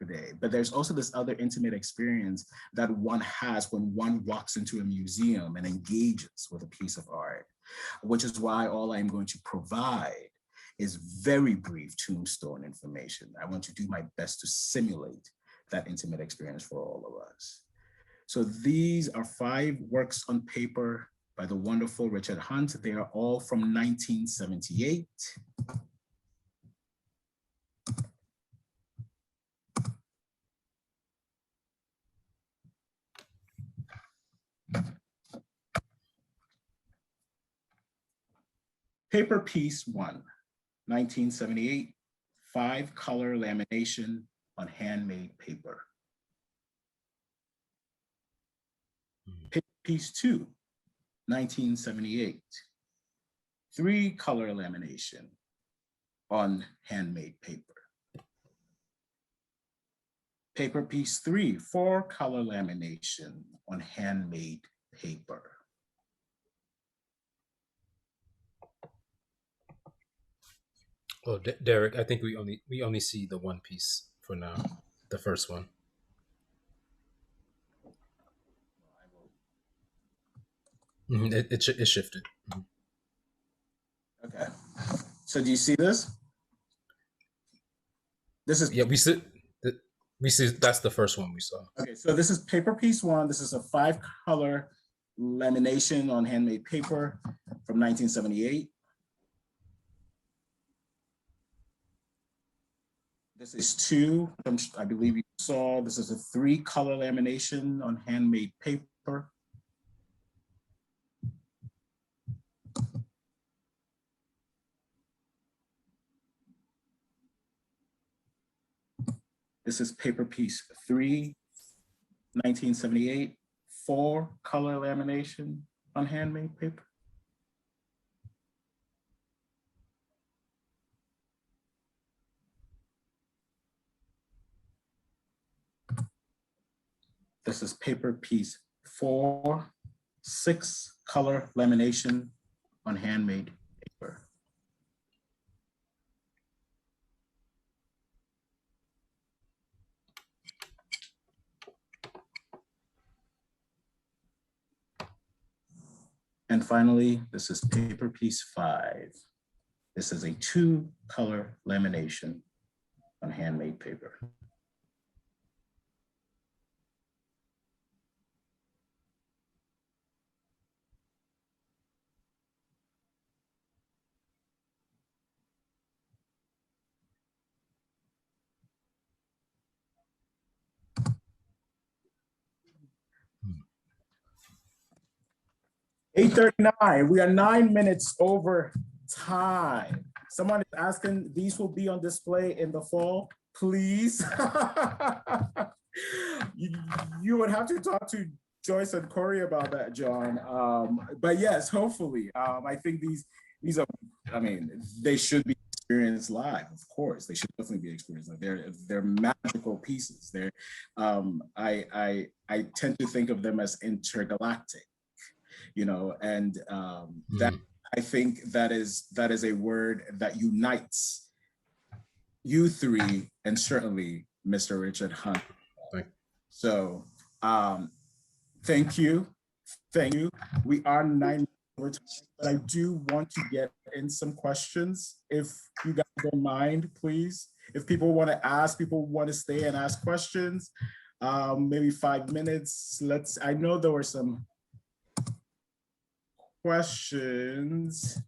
today, but there's also this other intimate experience that one has when one walks into a museum and engages with a piece of art, which is why all I'm going to provide is very brief tombstone information. I want to do my best to simulate that intimate experience for all of us. So these are 5 works on paper by the wonderful Richard Hunt. They are all from 1978. Paper piece 1, 1978, 5-color lamination on handmade paper. Paper piece 2, 1978, 3-color lamination on handmade paper. Paper piece 3, 4-color lamination on handmade paper. Oh, Derek, I think we only see the one piece for now, the first one. It shifted. Okay. So do you see this? This is, yeah, we see that's the first one we saw. Okay, so this is paper piece 1. This is a 5-color lamination on handmade paper from 1978. This is 2, I believe you saw. This is a 3-color lamination on handmade paper. This is paper piece 3, 1978, 4-color lamination on handmade paper. This is paper piece 4, 6-color lamination on handmade paper. And finally, this is paper piece 5. This is a 2-color lamination on handmade paper. Hmm. 8:39, we are 9 minutes over time. Someone is asking, these will be on display in the fall, please. you would have to talk to Joyce and Corey about that, John. But yes, hopefully. I think these are, I mean, they should be experienced live, of course. They should definitely be experienced live. They're magical pieces. I tend to think of them as intergalactic. And that, I think that is a word that unites you 3 and certainly Mr. Richard Hunt. So thank you. We are 9 over time, but I do want to get in some questions, if you guys don't mind, please. If people want to ask, people want to stay and ask questions, maybe 5 minutes. I know there were some questions.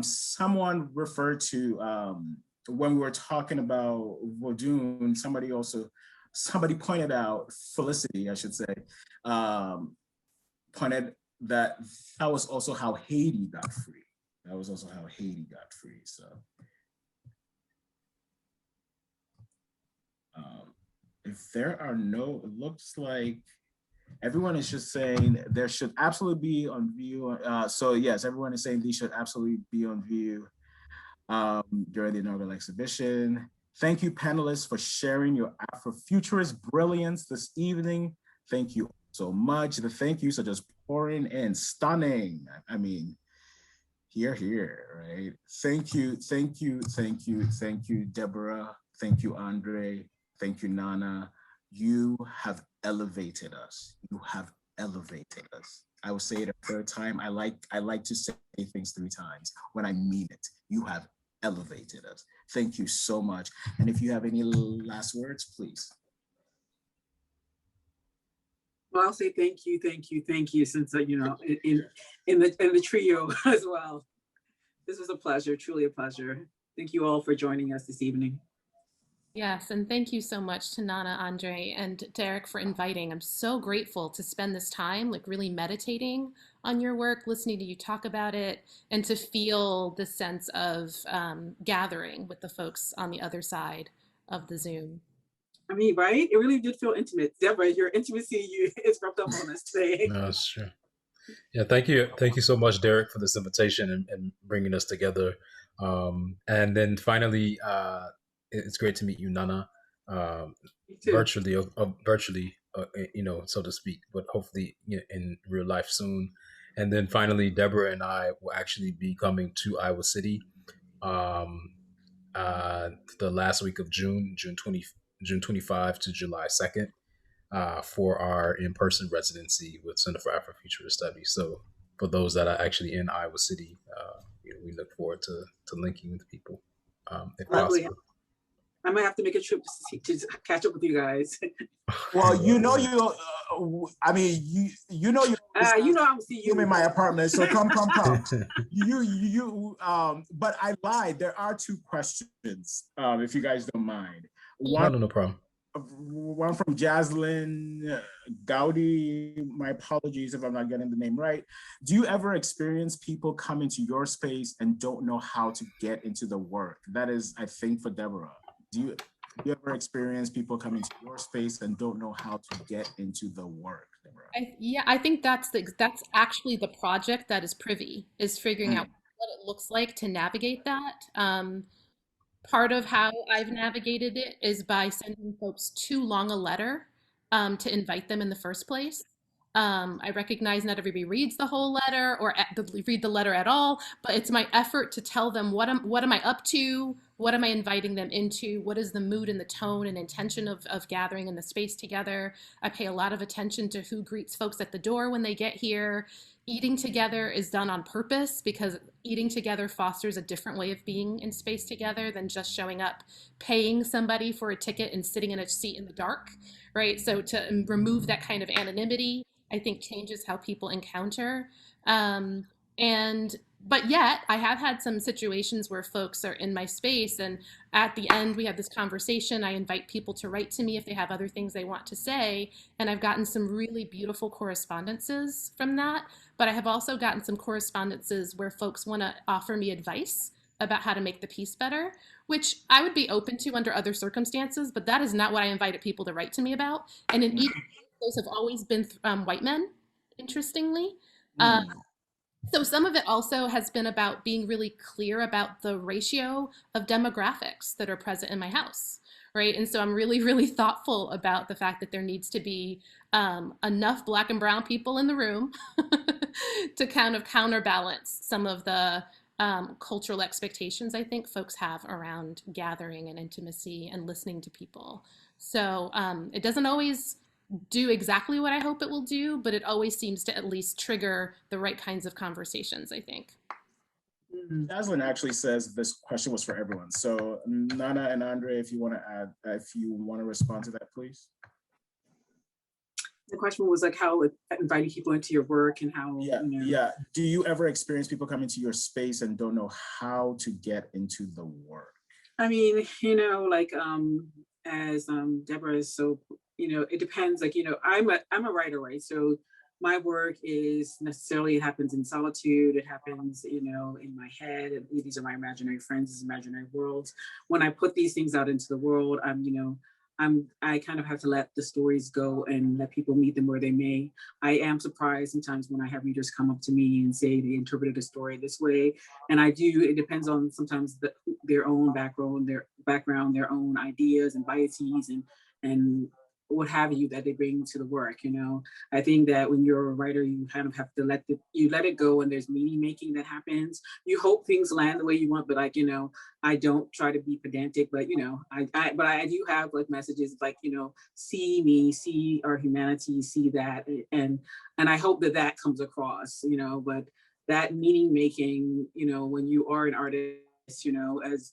Someone referred to when we were talking about Vodun, somebody pointed out, Felicity, I should say, pointed that was also how Haiti got free. So if there are no, it looks like everyone is just saying there should absolutely be on view. So yes, everyone is saying these should absolutely be on view. during the inaugural exhibition. Thank you, panelists, for sharing your Afrofuturist brilliance this evening. Thank you so much. The thank yous are just pouring in, stunning. I mean, here, right? Thank you, Deborah. Thank you, André. Thank you, Nana. You have elevated us. You have elevated us. I will say it a third time. I like to say things 3 times when I mean it. You have elevated us. Thank you so much. And if you have any last words, please. Well, I'll say thank you, since in the trio as well. This was a pleasure, truly a pleasure. Thank you all for joining us this evening. Yes, and thank you so much to Nana, Andre, and Derek for inviting. I'm so grateful to spend this time like really meditating on your work, listening to you talk about it, and to feel the sense of gathering with the folks on the other side of the Zoom. I mean, right? It really did feel intimate. Deborah, your intimacy is rubbed up on us today. No, that's true. Yeah, thank you so much, Derek, for this invitation and bringing us together. And then finally, it's great to meet you, Nana, virtually, so to speak, but hopefully in real life soon. And then finally, Deborah and I will actually be coming to Iowa City the last week of June 25 to July 2nd. For our in-person residency with Center for Afrofuturist Studies. So for those that are actually in Iowa City, we look forward to linking with people if possible. I might have to make a trip to catch up with you guys. Well, I mean, you know I'm seeing you in my apartment, so come. But I lied. There are 2 questions, if you guys don't mind. No problem. One from Jaslyn Gowdy. My apologies if I'm not getting the name right. Do you ever experience people come into your space and don't know how to get into the work? That is, I think, for Deborah. Do you ever experience people coming to your space and don't know how to get into the work, Deborah? I think that's actually the project that is Privy, is figuring out what it looks like to navigate that. Part of how I've navigated it is by sending folks too long a letter to invite them in the first place. I recognize not everybody reads the whole letter or read the letter at all, but it's my effort to tell them what am I up to, what am I inviting them into, what is the mood and the tone and intention of gathering in the space together. I pay a lot of attention to who greets folks at the door when they get here. Eating together is done on purpose because eating together fosters a different way of being in space together than just showing up, paying somebody for a ticket and sitting in a seat in the dark, right? So to remove that kind of anonymity, I think changes how people encounter. But yet I have had some situations where folks are in my space and at the end we have this conversation. I invite people to write to me if they have other things they want to say. And I've gotten some really beautiful correspondences from that. But I have also gotten some correspondences where folks want to offer me advice about how to make the piece better, which I would be open to under other circumstances, but that is not what I invited people to write to me about. And in each case, those have always been white men, interestingly. So some of it also has been about being really clear about the ratio of demographics that are present in my house, right? And so I'm really, really thoughtful about the fact that there needs to be enough Black and brown people in the room to kind of counterbalance some of the cultural expectations I think folks have around gathering and intimacy and listening to people. So it doesn't always do exactly what I hope it will do, but it always seems to at least trigger the right kinds of conversations, I think. Jaslyn actually says this question was for everyone. So Nana and Andre, if you want to respond to that, please. The question was like how inviting people into your work and how, Yeah. Do you ever experience people coming to your space and don't know how to get into the work? I mean, as Deborah is so, it depends. Like, I'm a writer, right? So my work is necessarily, it happens in solitude. It happens, in my head. These are my imaginary friends, these imaginary worlds. When I put these things out into the world, I'm I kind of have to let the stories go and let people meet them where they may. I am surprised sometimes when I have readers come up to me and say they interpreted a story this way. And I do, it depends on sometimes their own background, their own ideas and biases and what have you that they bring to the work, you know. I think that when you're a writer, you kind of have to let it go, and there's meaning making that happens. You hope things land the way you want, but like, you know, I don't try to be pedantic, but you know, but I do have like messages like, you know, see me, see our humanity, see that, and I hope that that comes across, you know. But that meaning making, you know, when you are an artist, you know, as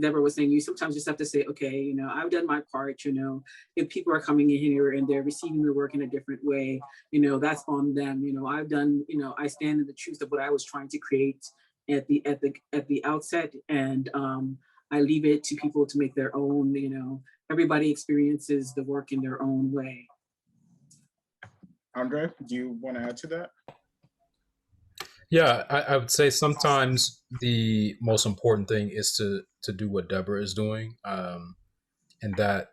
Deborah was saying, you sometimes just have to say, okay, you know, I've done my part, you know. If people are coming in here and they're receiving the work in a different way, you know, that's on them. You know, I've done, you know, I stand in the truth of what I was trying to create at the outset, and I leave it to people to make their own, you know. Everybody experiences the work in their own way. André, do you want to add to that? Yeah, I would say sometimes the most important thing is to do what Deborah is doing, and that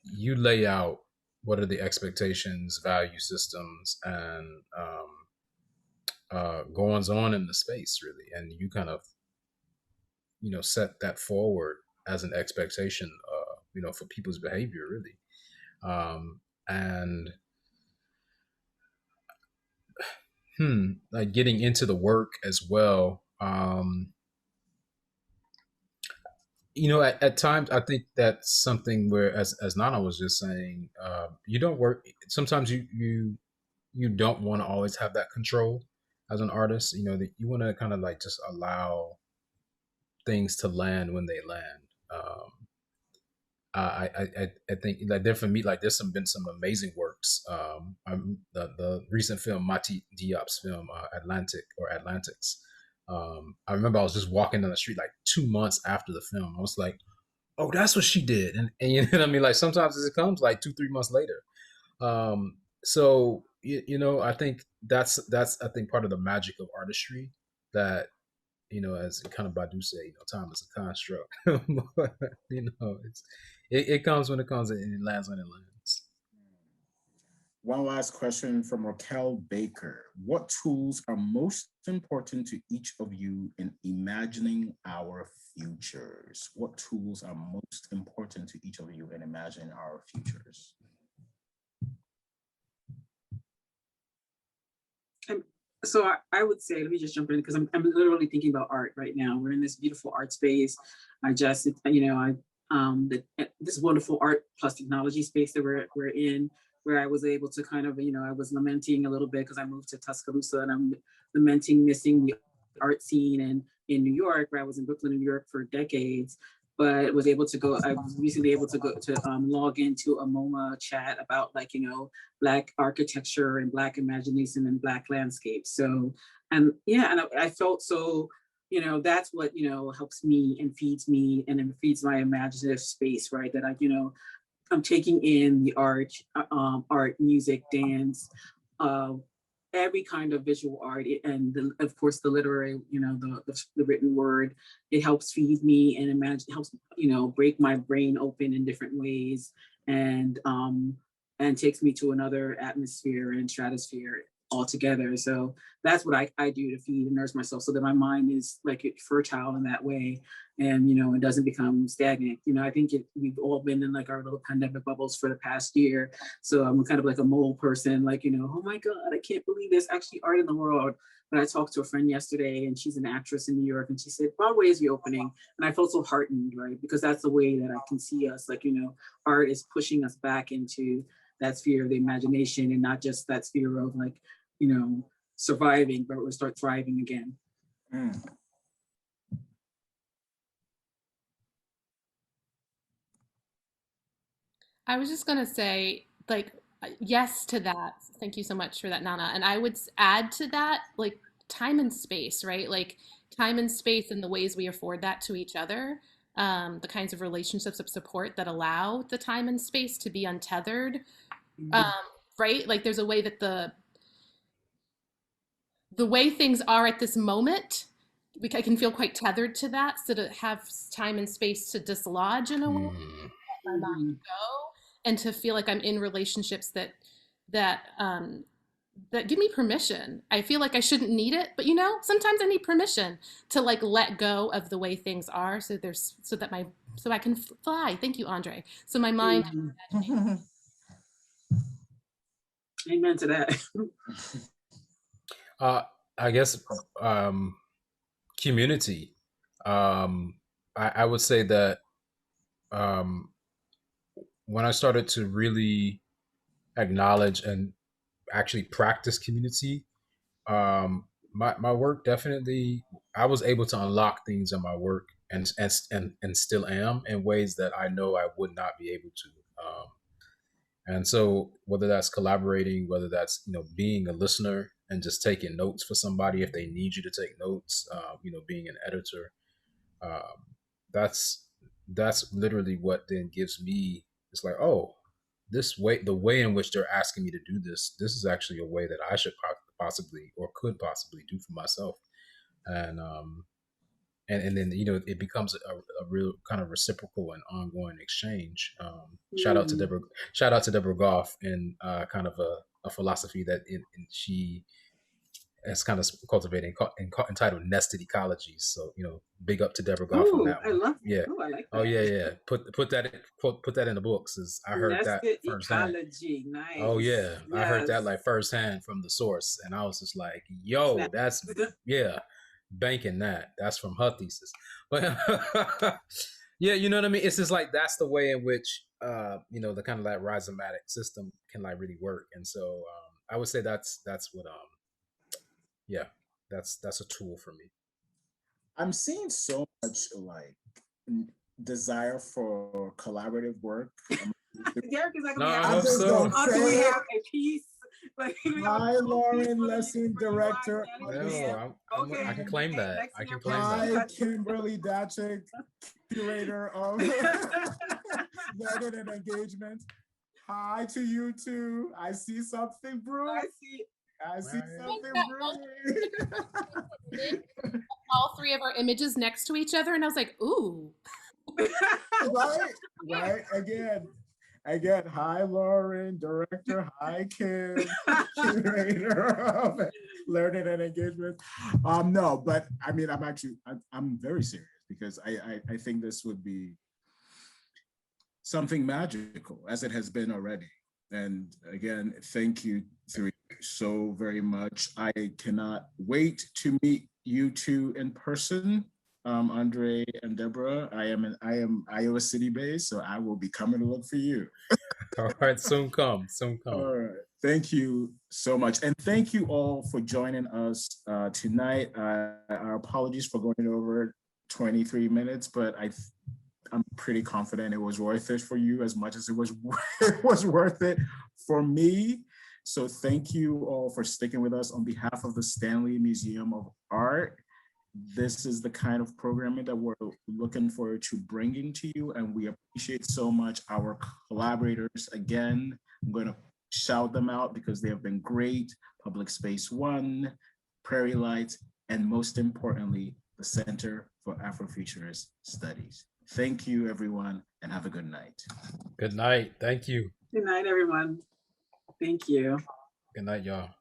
you lay out what are the expectations, value systems, and goings on in the space, really, and you kind of, you know, set that forward as an expectation, you know, for people's behavior, really, and like getting into the work as well. You know, at times I think that's something where, as Nana was just saying, you don't work. Sometimes you don't want to always have that control as an artist. You know, that you want to kind of like just allow things to land when they land. I think like there for me, like there's been some amazing works. The recent film, Mati Diop's film, Atlantics. I remember I was just walking down the street like 2 months after the film. I was like, oh, that's what she did. And you know what I mean? Like sometimes it comes like 2-3 months later. So you know, I think that's I think part of the magic of artistry, that, you know, as kind of Badu say, you know, time is a construct. But, you know, it comes when it comes and it lands when it lands. One last question from Raquel Baker. What tools are most important to each of you in imagining our futures? What tools are most important to each of you in imagining our futures? So I would say, let me just jump in, because I'm literally thinking about art right now. We're in this beautiful art space. I just, you know, this wonderful art plus technology space that we're in, where I was able to kind of, you know, I was lamenting a little bit because I moved to Tuscaloosa, and I'm lamenting missing the art scene in New York, where I was in Brooklyn, New York for decades. But was able to go, I was recently able to go to log into a MoMA chat about, like, you know, Black architecture and Black imagination and Black landscapes. So, and yeah, and I felt so, you know, that's what, you know, helps me and feeds me, and it feeds my imaginative space, right? That I, you know, I'm taking in the art, music, dance, every kind of visual art, and of course the literary, you know, the written word. It helps feed me and imagine, helps, you know, break my brain open in different ways, and takes me to another atmosphere and stratosphere altogether. So that's what I do to feed and nurse myself, so that my mind is like fertile in that way, and, you know, it doesn't become stagnant. You know, I think we've all been in like our little pandemic bubbles for the past year. So I'm kind of like a mole person, like, you know, oh my God, I can't believe there's actually art in the world. But I talked to a friend yesterday, and she's an actress in New York, and she said Broadway is reopening, and I felt so heartened, right? Because that's the way that I can see us, like, you know, art is pushing us back into that sphere of the imagination, and not just that sphere of, like, you know, surviving, but we'll start thriving again. I was just going to say, like, yes to that. Thank you so much for that, Nana. And I would add to that, like, time and space, right? Like, time and space and the ways we afford that to each other, the kinds of relationships of support that allow the time and space to be untethered, right? Like, there's a way that the way things are at this moment, I can feel quite tethered to that. So to have time and space to dislodge in a way, my mind go, and to feel like I'm in relationships that give me permission. I feel like I shouldn't need it, but sometimes I need permission to like let go of the way things are, so I can fly. Thank you, André. So my mind. Amen to that. I guess community. I would say that when I started to really acknowledge and actually practice community, my work definitely, I was able to unlock things in my work and still am in ways that I know I would not be able to. And so whether that's collaborating, whether that's, being a listener and just taking notes for somebody if they need you to take notes, being an editor, that's literally what then gives me, it's like, oh, the way in which they're asking me to do this is actually a way that I should possibly or could possibly do for myself. And then it becomes a real kind of reciprocal and ongoing exchange. Shout out to Deborah Goff, and kind of a philosophy that she is kind of cultivating entitled nested ecologies. So big up to Deborah Goff on that one. I love yeah. I like that. Oh yeah. Put that in the books. I heard nested that firsthand. ecology. Nice. Oh yeah, yes. I heard that like firsthand from the source, and I was just like, yo, that's banking that. That's from her thesis. But yeah, you know what I mean? It's just like that's the way in which the kind of that rhizomatic system can like really work. And so I would say that's what that's a tool for me. I'm seeing so much like desire for collaborative work. Derek is like, do we have a piece? Hi, Lauren, lesson director. I can claim that. I can claim that. Hi, Kimberly Dachik, curator of Learning and Engagement. Hi to you too. I see something brewing. I see something brewing. All three of our images next to each other, and I was like, ooh. Right. Again, hi, Lauren, director. Hi, Kim, curator of Learning and Engagement. No, but I mean, I'm very serious because I think this would be something magical, as it has been already. And again, thank you three so very much. I cannot wait to meet you two in person. André and Deborah, I am Iowa City based, so I will be coming to look for you. All right, soon come. All right, thank you so much, and thank you all for joining us tonight. Our apologies for going over 23 minutes, but I'm pretty confident it was worth it for you as much as it was worth it for me. So thank you all for sticking with us on behalf of the Stanley Museum of Art. This is the kind of programming that we're looking forward to bringing to you, and we appreciate so much our collaborators. Again, I'm going to shout them out because they have been great. Public Space One, Prairie Lights, and most importantly, the Center for Afrofuturist Studies. Thank you, everyone, and have a good night. Good night. Thank you. Good night, everyone. Thank you. Good night, y'all.